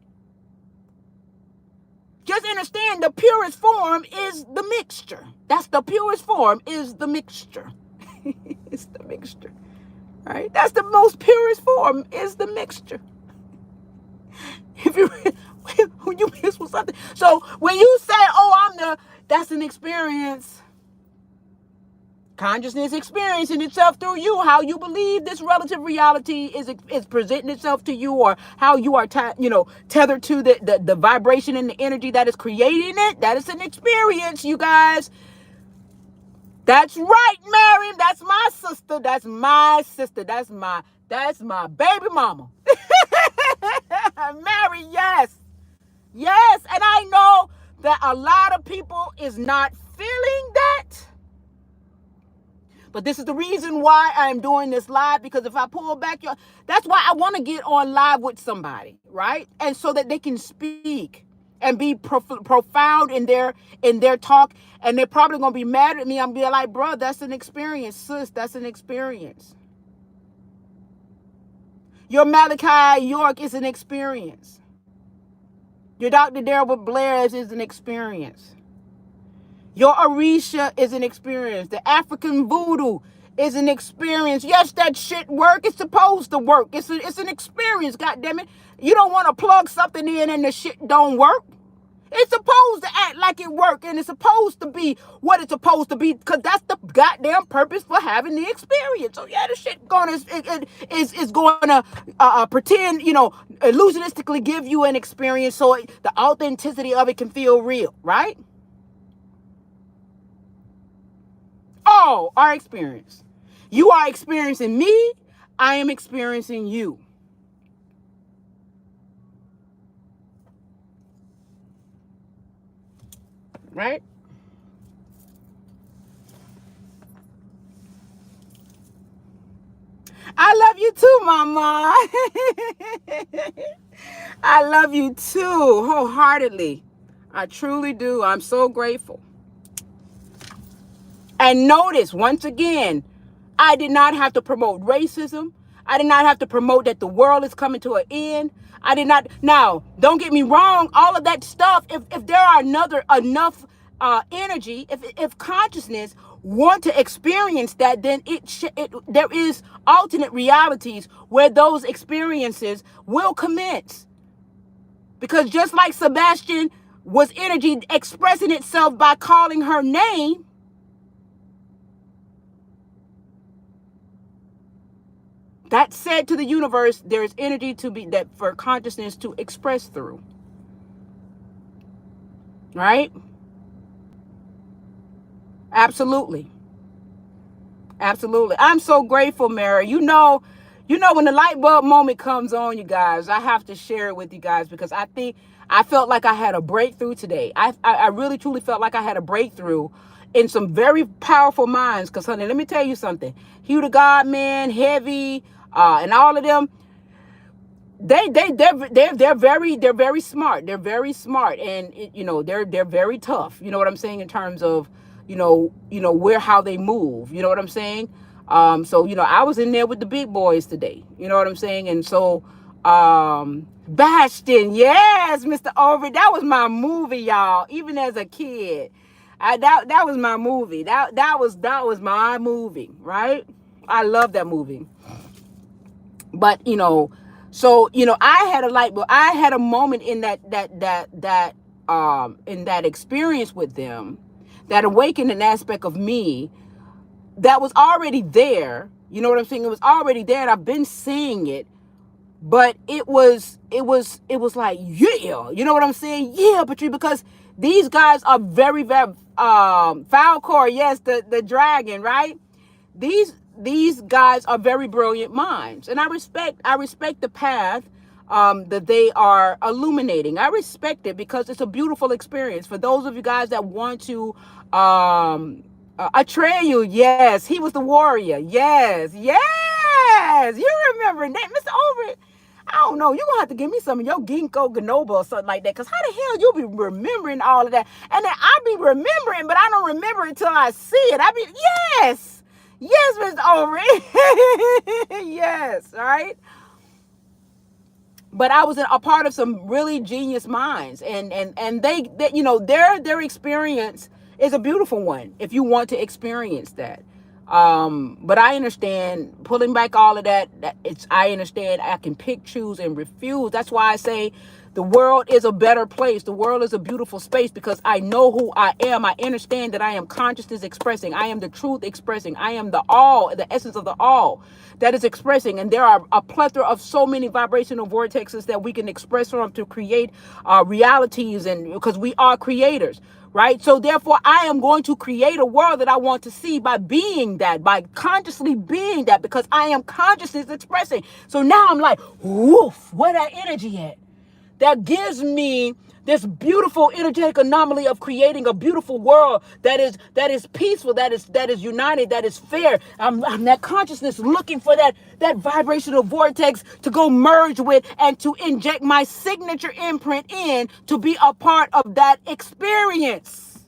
Just understand the purest form is the mixture. That's the purest form is the mixture. It's the mixture, right? That's the most purest form is the mixture. If you when you mix with something, so when you say, "Oh, that's an experience." Consciousness experiencing itself through you, how you believe this relative reality is presenting itself to you, or how you are tethered to the vibration and the energy that is creating it. That is an experience, you guys. That's right, Miriam. That's my sister. That's my sister. That's my baby mama. Mary, yes. Yes, and I know that a lot of people is not feeling that. But this is the reason why I'm doing this live, because if I pull back that's why I want to get on live with somebody, right? And so that they can speak and be profound in their talk, and they're probably going to be mad at me. I'm be like, "Bro, that's an experience, sis. That's an experience. Your Malachi York is an experience. Your Dr. Darrell Blair's is an experience. Your Orisha is an experience. The African voodoo is an experience. Yes, that shit work. It's supposed to work. It's an experience, goddammit. You don't want to plug something in and the shit don't work. It's supposed to act like it work, and it's supposed to be what it's supposed to be, because that's the goddamn purpose for having the experience. So yeah, the shit is going to pretend, illusionistically give you an experience, so the authenticity of it can feel real, right? All our experience. You are experiencing me. I am experiencing you. Right? I love you too, Mama. I love you too, wholeheartedly. I truly do. I'm so grateful. And notice, once again, I did not have to promote racism. I did not have to promote that the world is coming to an end. I did not. Now, don't get me wrong. All of that stuff, if there are enough energy, if consciousness want to experience that, then there is alternate realities where those experiences will commence. Because just like Sebastian was energy expressing itself by calling her name, that said to the universe, there is energy for consciousness to express through. Right? Absolutely. Absolutely. I'm so grateful, Mary. You know, when the light bulb moment comes on, you guys, I have to share it with you guys, because I felt like I had a breakthrough today. I really, truly felt like I had a breakthrough in some very powerful minds. Because, honey, let me tell you something. Hugh the God Man, Heavy, and all of them, they're very smart. They're very smart, and they're very tough. You know what I'm saying, in terms of how they move. You know what I'm saying? So I was in there with the big boys today. You know what I'm saying? And so Bastion, yes, Mr. Over, that was my movie, y'all. Even as a kid, that was my movie. That was my movie, right? I love that movie. But so I had a light bulb. I had a moment in that in that experience with them, that awakened an aspect of me that was already there. You know what I'm saying? It was already there, and I've been seeing it. But it was like, yeah, you know what I'm saying? Yeah, Patrice, because these guys are very, very Falcor, yes, the dragon, right? These guys are very brilliant minds, and I respect the path that they are illuminating. I respect it because it's a beautiful experience. For those of you guys that want to, Atreyu, yes, he was the warrior. Yes, yes, you remember that, Mr. Overett. I don't know. You're going to have to give me some of your ginkgo biloba or something like that. Because how the hell you be remembering all of that? And then I be remembering, but I don't remember it until I see it. I be, yes. Yes, Mr. Overett. Yes, all right? But I was a part of some really genius minds. And they you know, their experience is a beautiful one if you want to experience that. But I understand pulling back all of that. I understand I can pick, choose, and refuse. That's why I say the world is a better place. The world is a beautiful space because I know who I am. I understand that I am consciousness expressing. I am the truth expressing. I am the all, the essence of the all that is expressing. And there are a plethora of so many vibrational vortexes that we can express from to create realities, and because we are creators. Right? So therefore, I am going to create a world that I want to see by being that, by consciously being that, because I am consciousness expressing. So now I'm like, woof, where that energy at? That gives me this beautiful energetic anomaly of creating a beautiful world that is peaceful, that is united, that is fair. I'm that consciousness looking for that vibrational vortex to go merge with and to inject my signature imprint in to be a part of that experience.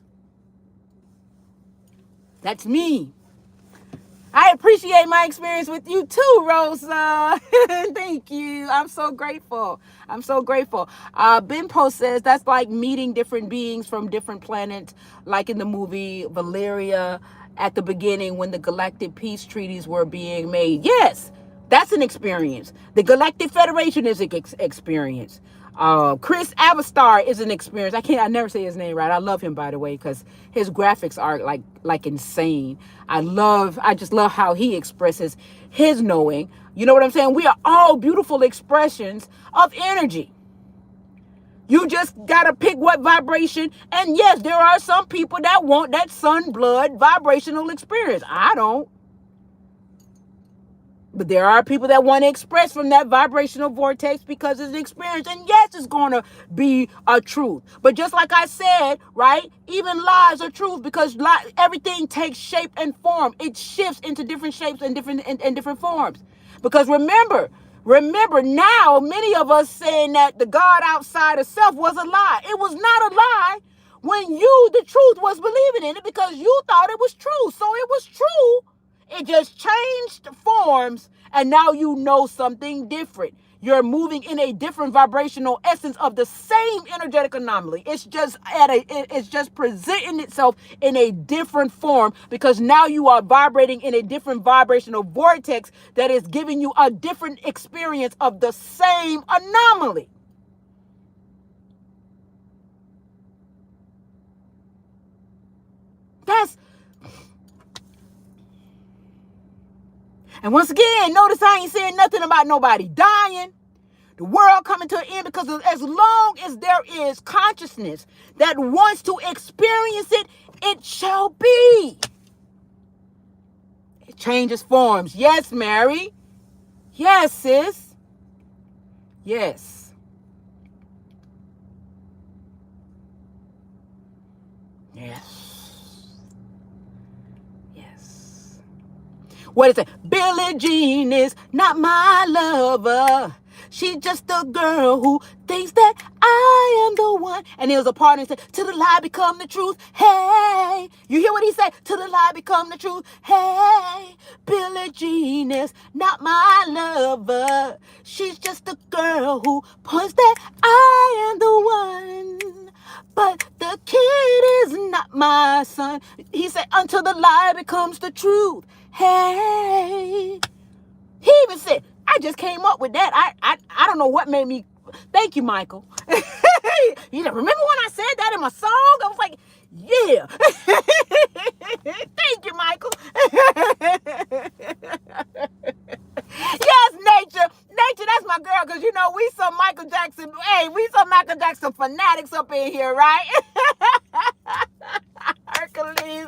That's me. I appreciate my experience with you too, Rosa. Thank you. I'm so grateful. I'm so grateful. Benpo says that's like meeting different beings from different planets, like in the movie Valeria at the beginning when the galactic peace treaties were being made. Yes, that's an experience. The Galactic Federation is an experience. Chris Avastar is an experience. I never say his name right. I love him, by the way, because his graphics are like insane. I just love how he expresses his knowing. You know what I'm saying? We are all beautiful expressions of energy. You just got to pick what vibration. And yes, there are some people that want that sun blood vibrational experience. I don't. But there are people that want to express from that vibrational vortex because it's an experience. And yes, it's going to be a truth. But just like I said, right, even lies are truth because everything takes shape and form. It shifts into different shapes and different forms. Because remember now, many of us saying that the God outside of self was a lie. It was not a lie when you, the truth, was believing in it because you thought it was true. So it was true. It just changed forms, and now you know something different. You're moving in a different vibrational essence of the same energetic anomaly. It's just presenting itself in a different form because now you are vibrating in a different vibrational vortex that is giving you a different experience of the same anomaly. And once again, notice I ain't saying nothing about nobody dying. The world coming to an end because as long as there is consciousness that wants to experience it, it shall be. It changes forms. Yes, Mary. Yes, sis. Yes. Yes. What is it? Billie Jean is not my lover. She's just a girl who thinks that I am the one. And there was a part and said, till the lie become the truth. Hey, you hear what he said? Till the lie become the truth. Hey, Billie Jean is not my lover. She's just a girl who points that I am the one. But the kid is not my son. He said, until the lie becomes the truth. Hey. He even said, I just came up with that. I don't know what made me. Thank you, Michael. You know, remember when I said that in my song? I was like, yeah. Thank you, Michael. Yes, Nature. Nature, that's my girl, because, you know, we some Michael Jackson. Hey, we some Michael Jackson fanatics up in here, right? Hercules,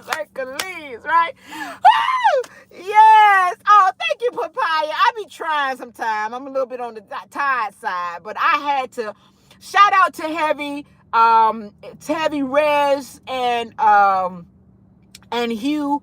right? Woo! Yes. Oh, thank you, Papaya. I be trying. mind sometime. I'm a little bit on the tired side, but I had to shout out to Heavy Rez and Hugh.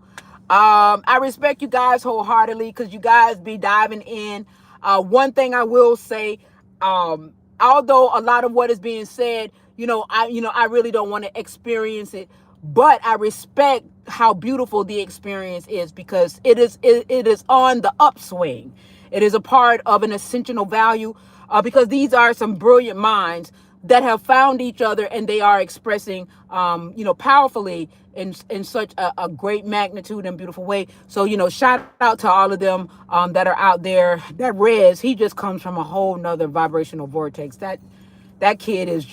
I respect you guys wholeheartedly because you guys be diving in. One thing I will say, although a lot of what is being said, I really don't want to experience it, but I respect how beautiful the experience is because it is on the upswing. It is a part of an essential value because these are some brilliant minds that have found each other and they are expressing, powerfully in such a great magnitude and beautiful way. So, shout out to all of them that are out there. That Rez, he just comes from a whole nother vibrational vortex. That kid is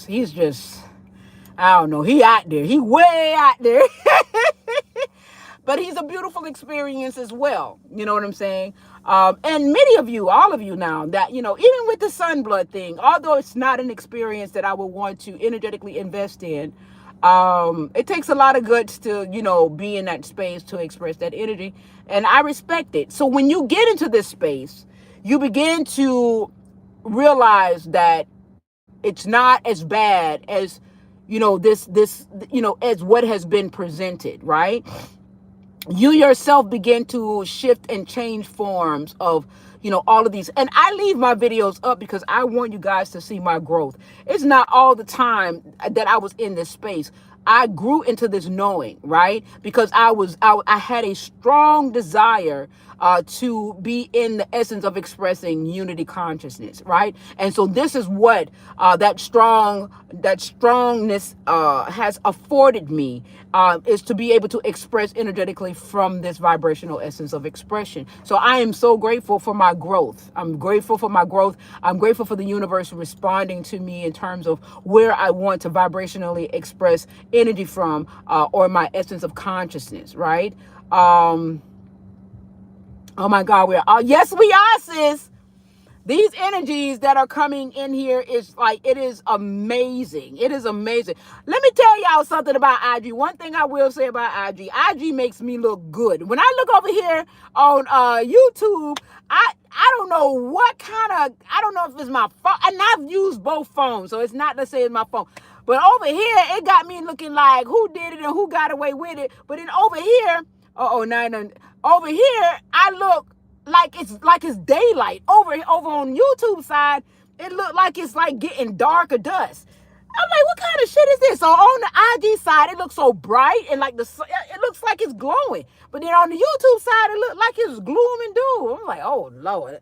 he's just, I don't know. He out there. He way out there. But he's a beautiful experience as well. You know what I'm saying? And many of you, all of you now, that, even with the sun blood thing, although it's not an experience that I would want to energetically invest in, it takes a lot of guts to, be in that space to express that energy. And I respect it. So when you get into this space, you begin to realize that it's not as bad as, as what has been presented, right? You yourself begin to shift and change forms of, all of these. And I leave my videos up because I want you guys to see my growth. It's not all the time that I was in this space. I grew into this knowing, right? Because I had a strong desire to be in the essence of expressing unity consciousness, right? And so this is what that strongness has afforded me, is to be able to express energetically from this vibrational essence of expression. So I am so grateful for my growth. I'm grateful for my growth. I'm grateful for the universe responding to me in terms of where I want to vibrationally express energy from, or my essence of consciousness, right? Oh my God, yes, we are, sis. These energies that are coming in here is like, it is amazing. It is amazing. Let me tell y'all something about IG. One thing I will say about IG makes me look good. When I look over here on YouTube, I don't know I don't know if it's my phone. And I've used both phones, so it's not to say it's my phone. But over here, it got me looking like who did it and who got away with it. But then over here, over here, I look like it's daylight. Over on YouTube side, it looked like it's like getting dark or dusk. I'm like, what kind of shit is this? So on the IG side, it looks so bright and like it looks like it's glowing. But then on the YouTube side, it looked like it's gloom and doom. I'm like, oh Lord,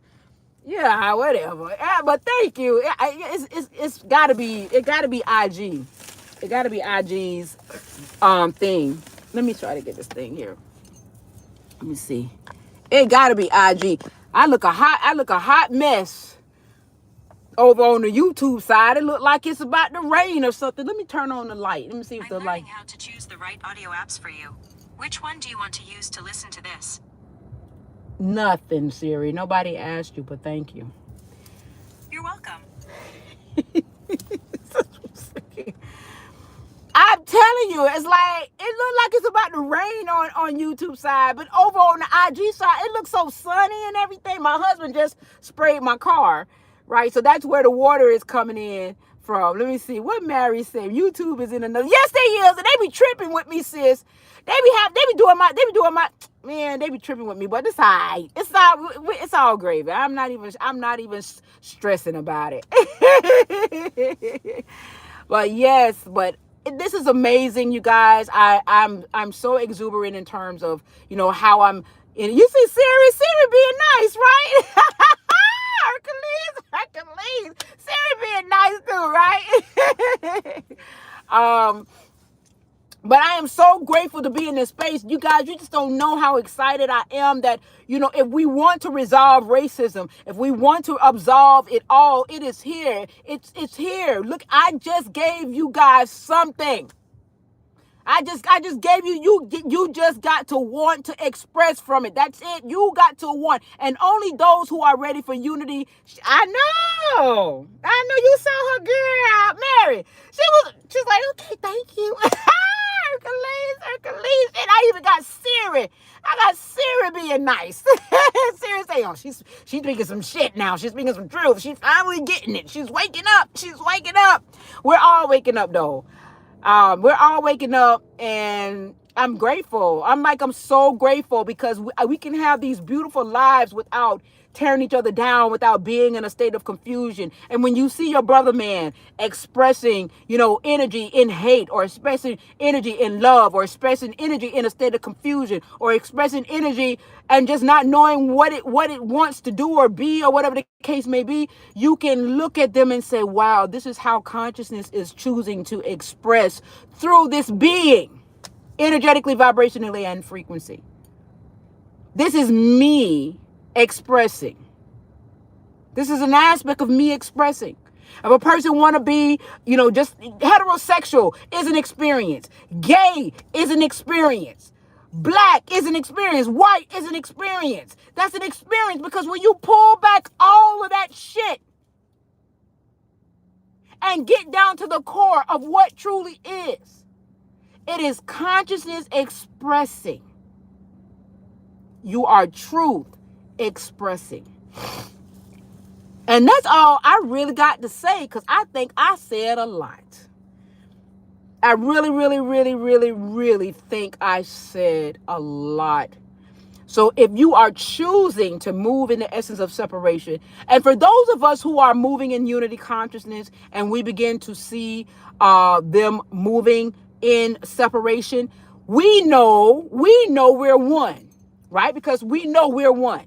yeah, whatever. Yeah, but thank you. It's gotta be IG. It gotta be IG's thing. Let me try to get this thing here. Let me see. It gotta be IG. I look a hot mess over on the YouTube side. It look like it's about to rain or something. Let me turn on the light. Let me see if the light. I'm learning how to choose the right audio apps for you. Which one do you want to use to listen to this? Nothing, Siri. Nobody asked you, but thank you. You're welcome. I'm telling you, it's like, it looked like it's about to rain on YouTube side, but over on the IG side, it looks so sunny and everything. My husband just sprayed my car, right? So that's where the water is coming in from. Let me see what Mary said. YouTube is in another. Yes, they is, and they be tripping with me, sis. They be doing my man. They be tripping with me, but it's all right. It's all gravy. I'm not even stressing about it. But yes, this is amazing, you guys. I'm so exuberant in terms of, how I'm in. You see Siri being nice, right? Hercules, Siri being nice too, right? But I am so grateful to be in this space. You guys, you just don't know how excited I am that, if we want to resolve racism, if we want to absolve it all, it is here. It's here. Look, I just gave you guys something. I just gave you just got to want to express from it. That's it. You got to want. And only those who are ready for unity. I know you saw her girl, Mary. She's like, okay, thank you. Hercules. And I even got Siri Siri. I got Siri being nice. Siri say, oh, she's speaking some shit now. She's speaking some truth. She's finally getting it. She's waking up. She's waking up. We're all waking up though. We're all waking up, and I'm grateful. I'm so grateful because we can have these beautiful lives without tearing each other down, without being in a state of confusion. And when you see your brother man expressing, energy in hate, or expressing energy in love, or expressing energy in a state of confusion, or expressing energy and just not knowing what it wants to do or be, or whatever the case may be, you can look at them and say, wow, this is how consciousness is choosing to express through this being, energetically, vibrationally, and frequency. This is me expressing. This is an aspect of me expressing. If a person want to be, just heterosexual, is an experience. Gay is an experience. Black is an experience. White is an experience. That's an experience, because when you pull back all of that shit and get down to the core of what truly is, it is consciousness expressing. You are truth expressing. And that's all I really got to say, because I think I said a lot. I really, really, really, really, really think I said a lot. So if you are choosing to move in the essence of separation, and for those of us who are moving in unity consciousness, and we begin to see them moving in separation, we know we're one, right? Because we know we're one.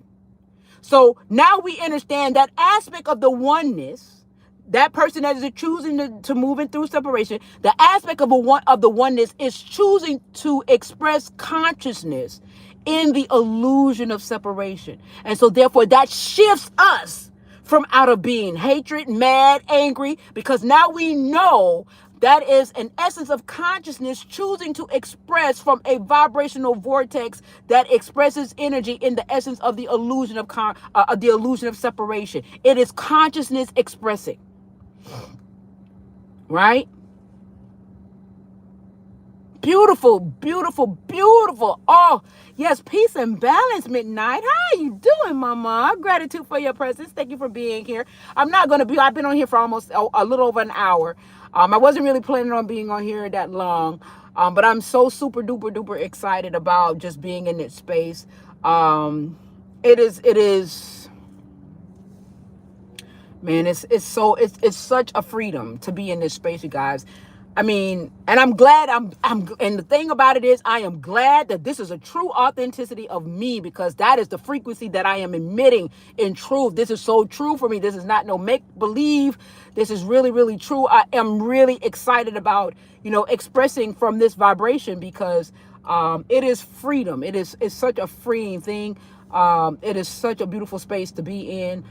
So now we understand that aspect of the oneness. That person that is choosing to move in through separation, the aspect of the oneness is choosing to express consciousness in the illusion of separation. And so therefore that shifts us from out of being hatred, mad, angry, because now we know that is an essence of consciousness choosing to express from a vibrational vortex that expresses energy in the essence of the illusion of separation. It is consciousness expressing. Right? Beautiful, beautiful, beautiful. Oh, yes, peace and balance, Midnight. How are you doing, Mama? Gratitude for your presence. Thank you for being here. I've been on here for almost a little over an hour. I wasn't really planning on being on here that long, but I'm so super duper duper excited about just being in this space. It is, man, it's such a freedom to be in this space, you guys. I mean, and I'm glad and the thing about it is I am glad that this is a true authenticity of me, because that is the frequency that I am emitting in truth. This is so true for me. This is not no make believe. This is really, really true. I am really excited about, expressing from this vibration, because it is freedom. It's such a freeing thing. It is such a beautiful space to be in,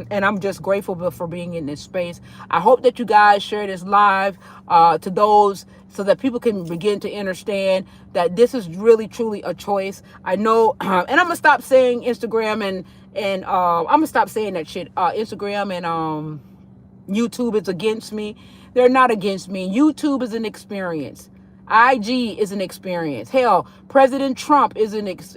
and I'm just grateful for being in this space. I hope that you guys share this live to those, so that people can begin to understand that this is really truly a choice. I know, and I'm gonna stop saying Instagram and I'm gonna stop saying that shit. Instagram and YouTube is against me. They're not against me. YouTube is an experience. IG is an experience. Hell, President Trump is an experience.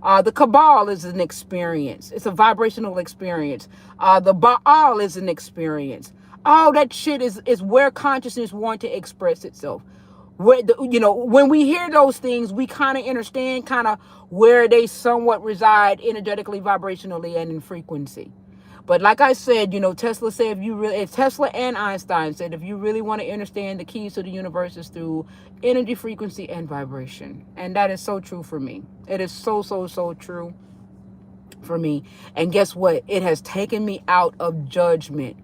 The cabal is an experience. It's a vibrational experience. The Baal is an experience. All that shit is where consciousness wants to express itself. When we hear those things, we kind of understand kind of where they somewhat reside energetically, vibrationally, and in frequency. But like I said, Tesla said, Tesla and Einstein said, if you really want to understand the keys to the universe is through energy, frequency, and vibration. And that is so true for me. It is so, so, so true for me. And guess what? It has taken me out of judgment.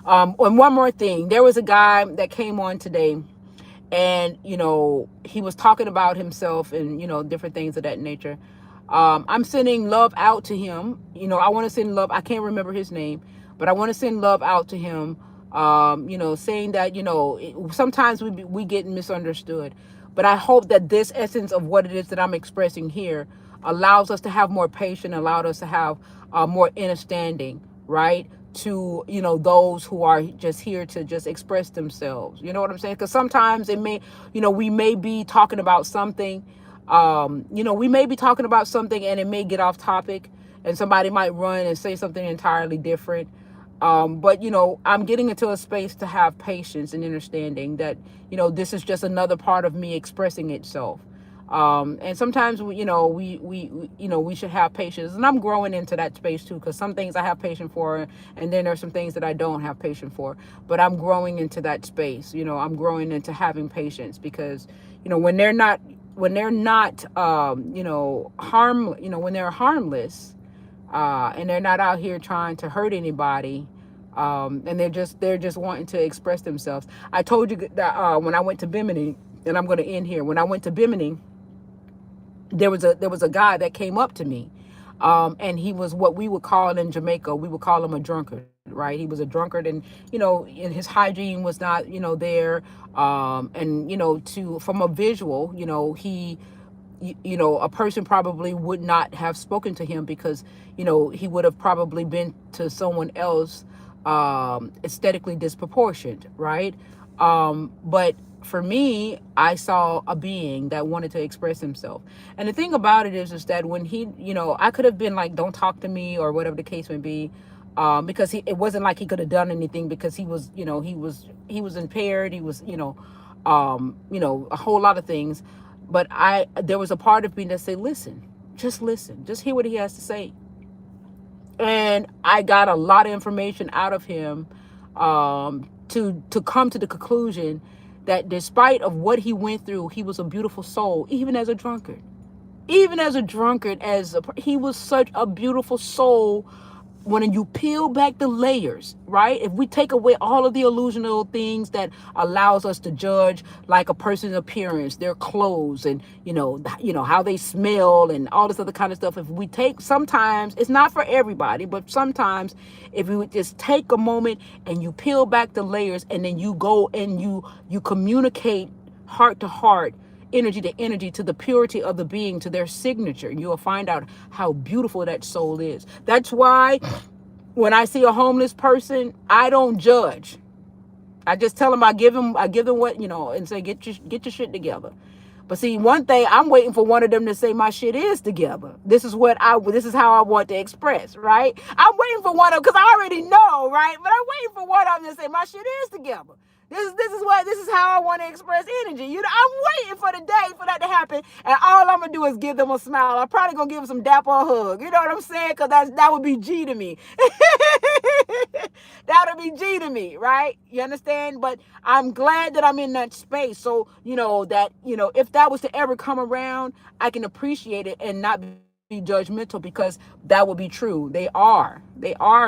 And one more thing, there was a guy that came on today, and, he was talking about himself and, different things of that nature. I'm sending love out to him. I want to send love. I can't remember his name, but I want to send love out to him. Saying that, sometimes we get misunderstood, but I hope that this essence of what it is that I'm expressing here allows us to have more patience, allowed us to have more understanding, right? to, those who are just here to just express themselves. You know what I'm saying? Because sometimes it may, we may be talking about something, we may be talking about something and it may get off topic, and somebody might run and say something entirely different. But I'm getting into a space to have patience and understanding that, this is just another part of me expressing itself. And sometimes we should have patience, and I'm growing into that space too, because some things I have patience for, and then there's some things that I don't have patience for. But I'm growing into that space. I'm growing into having patience, because when they're not when they're harmless, and they're not out here trying to hurt anybody, and they're just wanting to express themselves. I told you that when I went to Bimini, and I'm going to end here. When I went to Bimini, there was a guy that came up to me, and he was what we would call in Jamaica, we would call him a drunkard, right? He was a drunkard, and and his hygiene was not there, and to from a visual, a person probably would not have spoken to him, because he would have probably been to someone else, aesthetically disproportioned, right? But for me, I saw a being that wanted to express himself. And the thing about it is that when he, I could have been like, don't talk to me, or whatever the case may be, because it wasn't like he could have done anything, because he was impaired. He was, a whole lot of things. But there was a part of me that said, listen, just hear what he has to say. And I got a lot of information out of him, to come to the conclusion that despite of what he went through, he was a beautiful soul, even as a drunkard. Even as a drunkard, he was such a beautiful soul. When you peel back the layers, right? If we take away all of the illusional things that allows us to judge, like a person's appearance, their clothes, and how they smell, and all this other kind of stuff. If we take, sometimes it's not for everybody, but sometimes if you would just take a moment and you peel back the layers, and then you go and you communicate heart to heart, energy to energy, to the purity of the being, to their signature, you'll find out how beautiful that soul is. That's why when I see a homeless person, I don't judge. I just tell them, I give them what, and say, get your shit together. But see, one thing, I'm waiting for one of them to say my shit is together. This is how I want to express, right? I'm waiting for one of them, because I already know, right? But I'm waiting for one of them to say my shit is together. This is how I want to express energy. I'm waiting for the day for that to happen, and all I'm gonna do is give them a smile. I'm probably gonna give them some dapper a hug. You know what I'm saying? Because that would be G to me. That would be G to me, right? You understand? But I'm glad that I'm in that space, so that if that was to ever come around, I can appreciate it and not be judgmental, because that would be true. They are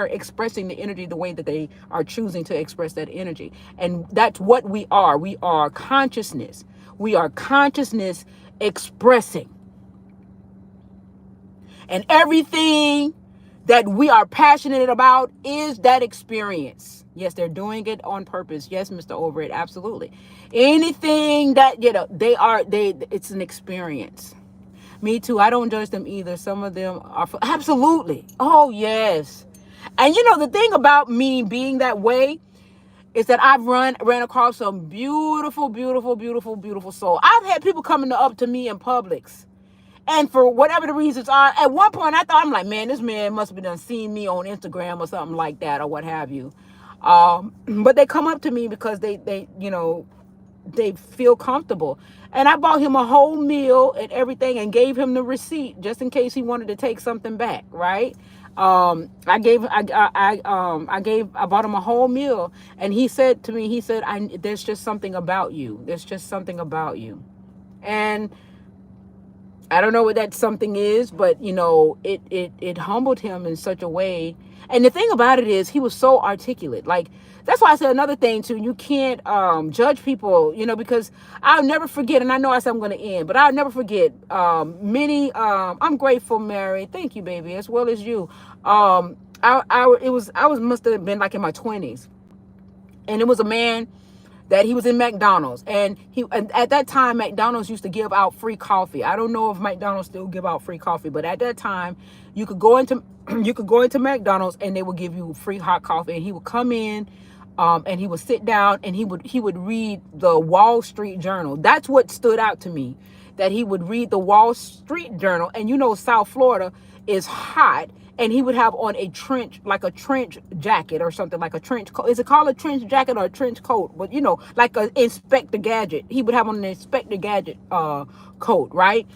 expressing the energy the way that they are choosing to express that energy. And that's what we are. We are consciousness. We are consciousness expressing. And everything that we are passionate about is that experience. Yes, they're doing it on purpose. Yes, Mr. Overett, absolutely. Anything that, it's an experience. Me too. I don't judge them either. Some of them are absolutely. Oh, yes. And the thing about me being that way is that I've ran across some beautiful, beautiful, beautiful, beautiful soul. I've had people coming up to me in Publix, and for whatever the reasons are, at one point I thought, I'm like, man, this man must have done seen me on Instagram or something like that, or what have you. But they come up to me because they feel comfortable. And I bought him a whole meal and everything, and gave him the receipt just in case he wanted to take something back, right? I bought him a whole meal, and he said to me, there's just something about you. There's just something about you. And I don't know what that something is, but it humbled him in such a way. And the thing about it is, he was so articulate. Like, that's why I said another thing too. You can't judge people, because I'll never forget. And I know I said I'm going to end, but I'll never forget. I'm grateful, Mary. Thank you, baby, as well as you. I must have been like in my 20s, and it was a man. that he was in McDonald's, and at that time McDonald's used to give out free coffee. I don't know if McDonald's still give out free coffee, but at that time you could go into you could go into McDonald's and they would give you free hot coffee. And he would come in, and he would sit down and he would read the Wall Street Journal. That's what stood out to me, that he would read the Wall Street Journal. And South Florida is hot, and he would have on a trench, like a trench jacket or something, like a trench coat. Is it called a trench jacket or a trench coat? But like an Inspector Gadget. He would have on an Inspector Gadget coat, right?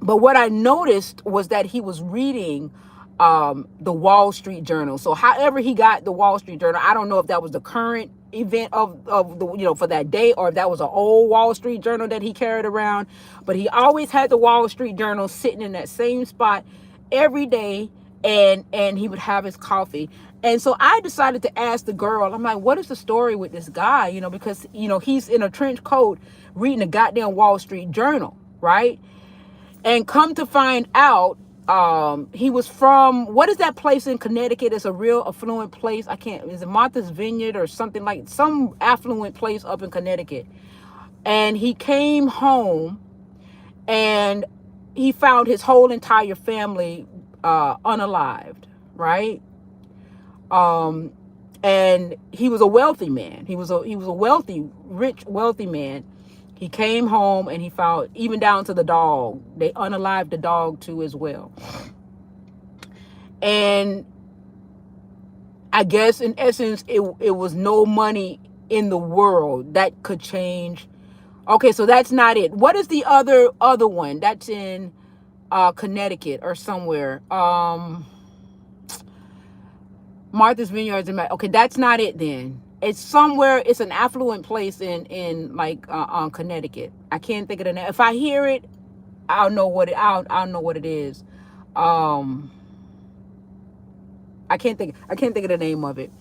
But what I noticed was that he was reading the Wall Street Journal. So however he got the Wall Street Journal, I don't know if that was the current event of the for that day, or if that was an old Wall Street Journal that he carried around. But he always had the Wall Street Journal sitting in that same spot every day, and he would have his coffee. And so I decided to ask the girl, I'm like, what is the story with this guy? Because he's in a trench coat reading the goddamn Wall Street Journal, right? And come to find out, he was from, what is that place in Connecticut? It's a real affluent place. Is it Martha's Vineyard or something, like some affluent place up in Connecticut? And he came home and he found his whole entire family unalived, right? And he was a wealthy man. He was a wealthy, rich, wealthy man. He came home and he found, even down to the dog, they unalived the dog too as well. And I guess in essence, it was no money in the world that could change. Okay, so that's not it. What is the other one? That's in Connecticut or somewhere. Martha's Vineyards. Okay, that's not it then. It's somewhere. It's an affluent place in like Connecticut. I can't think of the name. If I hear it, I'll know what I'll know what it is. I can't think of the name of it.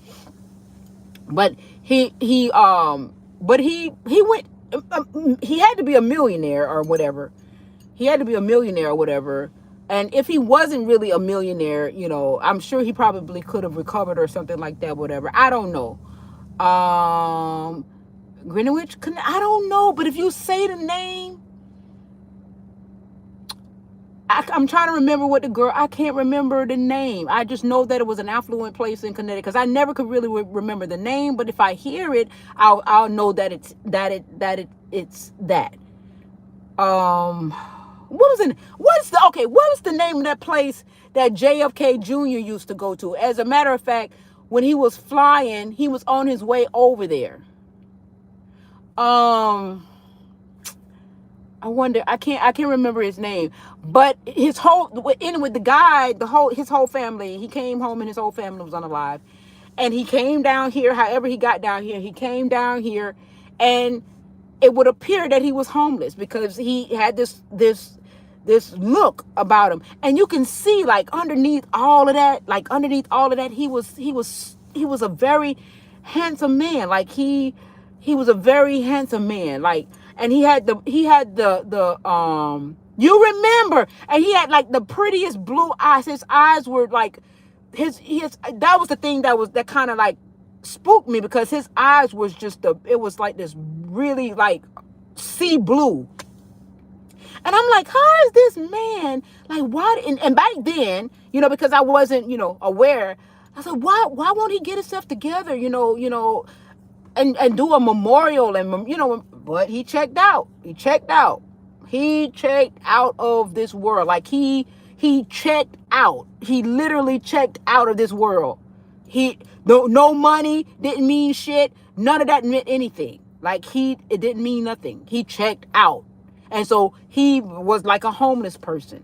But he went. He had to be a millionaire or whatever. And if he wasn't really a millionaire, I'm sure he probably could have recovered or something like that, whatever. I don't know. Greenwich, I don't know. But if you say the name, I'm trying to remember I can't remember the name. I just know that it was an affluent place in Connecticut, because I never could really remember the name. But if I hear it, I'll know that it's that. What was the name of that place that JFK Jr. used to go to? As a matter of fact, when he was flying, he was on his way over there. I wonder, I can't remember his name, but his whole, anyway, the guy, his whole family, he came home and his whole family was unalive. And he came down here, however he got down here, and it would appear that he was homeless, because he had this look about him. And you can see, like, underneath all of that, he was a very handsome man. Like he was a very handsome man. Like, and he had the you remember, and he had like the prettiest blue eyes. His eyes were like his that was the thing that kind of like spooked me, because his eyes was it was like this really like sea blue. And I'm like, how is this man, like, why? And back then, because I wasn't, aware, I said, why won't he get himself together, and do a memorial, but he checked out. He checked out of this world. Like he checked out. He literally checked out of this world. No money didn't mean shit. None of that meant anything. Like it didn't mean nothing. He checked out. And so he was like a homeless person.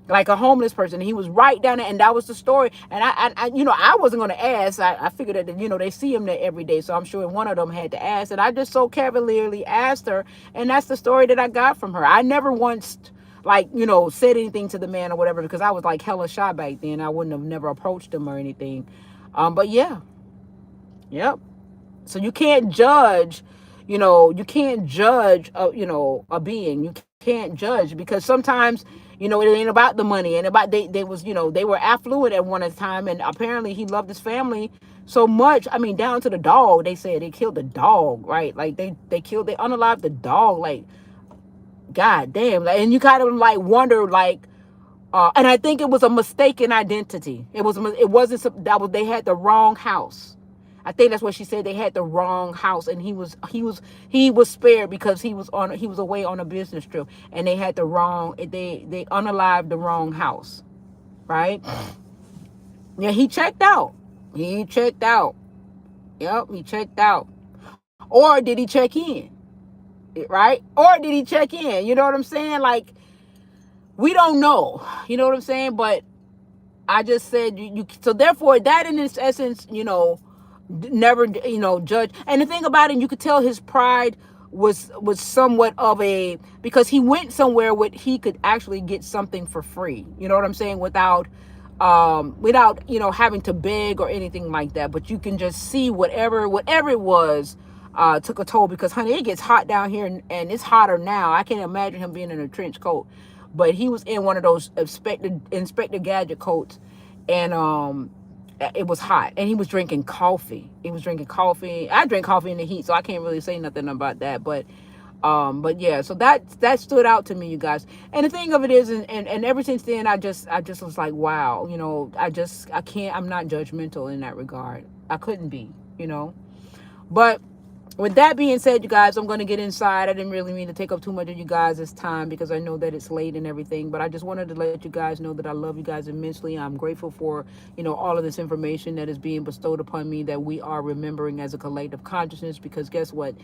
He was right down there, and that was the story. And I wasn't going to ask. I figured that, they see him there every day, so I'm sure one of them had to ask. And I just so cavalierly asked her, and that's the story that I got from her. I never once, said anything to the man or whatever, because I was like hella shy back then. I wouldn't have never approached him or anything. But yeah, yep. So you can't judge. A being. You can't judge, because sometimes, It ain't about the money. And about they was, they were affluent at one time, and apparently he loved his family so much. I mean, down to the dog. They said they killed the dog, right? Like they unalived the dog. Like, god damn. Like, and you kind of like wonder, like, and I think it was a mistaken identity. It wasn't that was they had the wrong house. I think that's what she said. They had the wrong house, and he was spared because he was away on a business trip, and they had the wrong they unalived the wrong house, right? Yeah, he checked out. He checked out. Yep, he checked out. Or did he check in? Right? Or did he check in? You know what I'm saying? Like, we don't know. You know what I'm saying? But I just said so therefore that in its essence, never, judge. And the thing about it, you could tell his pride was somewhat of a, because he went somewhere where he could actually get something for free. You know what I'm saying? Without having to beg or anything like that. But you can just see whatever it was took a toll, because honey, it gets hot down here, and it's hotter now. I can't imagine him being in a trench coat, but he was in one of those Inspector Gadget coats, and it was hot, and he was drinking coffee. I drink coffee in the heat, so I can't really say nothing about that. But yeah, so that stood out to me, you guys. And the thing of it is, and ever since then, I just was like, wow, I can't, I'm not judgmental in that regard. I couldn't be, but with that being said, you guys, I'm going to get inside. I didn't really mean to take up too much of you guys' time, because I know that it's late and everything. But I just wanted to let you guys know that I love you guys immensely. I'm grateful for, all of this information that is being bestowed upon me, that we are remembering as a collective consciousness. Because guess what?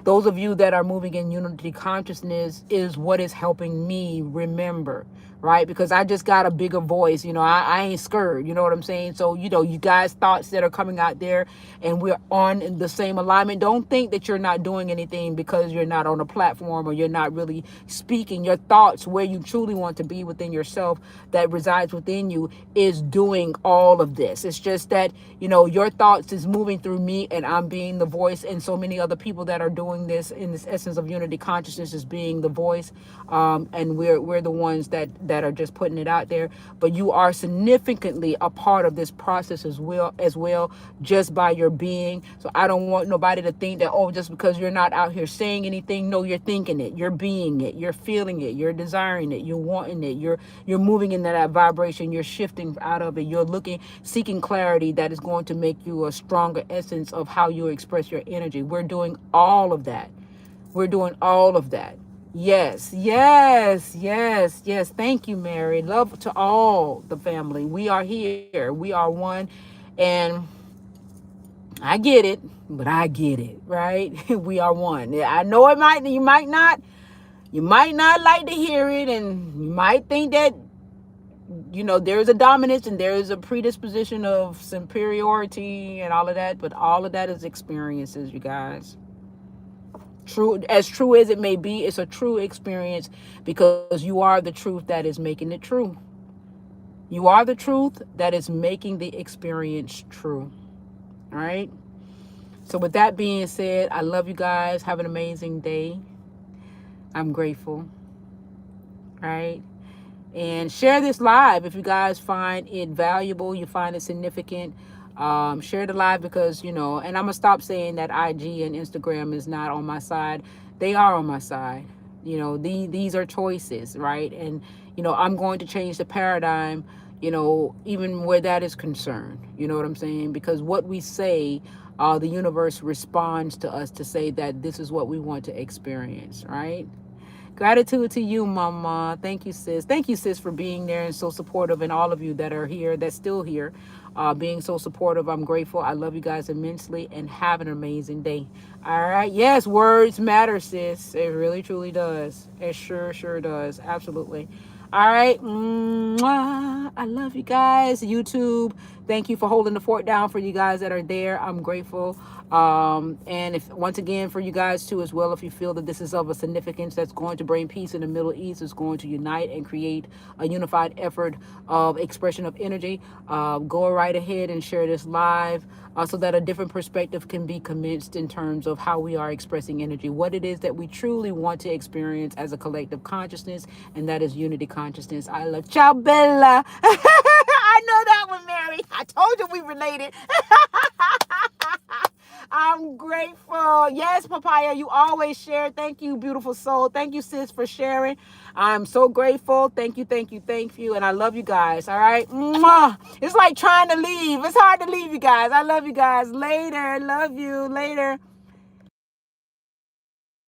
Those of you that are moving in unity consciousness is what is helping me remember, right? Because I just got a bigger voice, I ain't scared, you know what I'm saying? So, you guys' thoughts that are coming out there, and we're on in the same alignment. Don't think that you're not doing anything because you're not on a platform, or you're not really speaking. Your thoughts, where you truly want to be within yourself, that resides within you, is doing all of this. It's just that, your thoughts is moving through me, and I'm being the voice, and so many other people that are doing this in this essence of unity consciousness is being the voice, and we're the ones that are just putting it out there. But you are significantly a part of this process as well, just by your being. So I don't want nobody to think that, oh, just because you're not out here saying anything. No, you're thinking it, you're being it, you're feeling it, you're desiring it, you're wanting it, you're moving into that vibration, you're shifting out of it, you're seeking clarity that is going to make you a stronger essence of how you express your energy. We're doing all of that. Yes, yes, yes, yes. Thank you, Mary. Love to all the family. We are here. We are one. And I get it, but I get it, right? We are one. I know you might not like to hear it, and you might think that, there is a dominance, and there is a predisposition of superiority and all of that, but all of that is experiences, you guys. True as it may be, it's a true experience, because you are the truth that is making it true. You are the truth that is making the experience true. All right. So with that being said, I love you guys. Have an amazing day. I'm grateful. All right. And share this live if you guys find it valuable, you find it significant. Share the live, because, and I'm going to stop saying that IG and Instagram is not on my side. They are on my side. These are choices, right? And, I'm going to change the paradigm, even where that is concerned. You know what I'm saying? Because what we say, the universe responds to us to say that this is what we want to experience, right? Gratitude to you, Mama. Thank you, sis. Thank you, sis, for being there and so supportive, and all of you that are here, that's still here, being so supportive. I'm grateful. I love you guys immensely, and have an amazing day. All right. Yes, words matter, sis. It really, truly does. It sure does. Absolutely. All right. Mwah. I love you guys. YouTube. Thank you for holding the fort down for you guys that are there. I'm grateful. And if once again for you guys too as well, if you feel that this is of a significance that's going to bring peace in the Middle East, is going to unite and create a unified effort of expression of energy, go right ahead and share this live so that a different perspective can be commenced in terms of how we are expressing energy, what it is that we truly want to experience as a collective consciousness, and that is unity consciousness. I love Ciao Bella. I know that one, Mary. I told you we related. I'm grateful. Yes, Papaya, you always share. Thank you, beautiful soul. Thank you, sis, for sharing. I'm so grateful. Thank you, thank you, thank you. And I love you guys. All right. Mwah. It's like trying to leave. It's hard to leave you guys. I love you guys. Later. Love you. Later.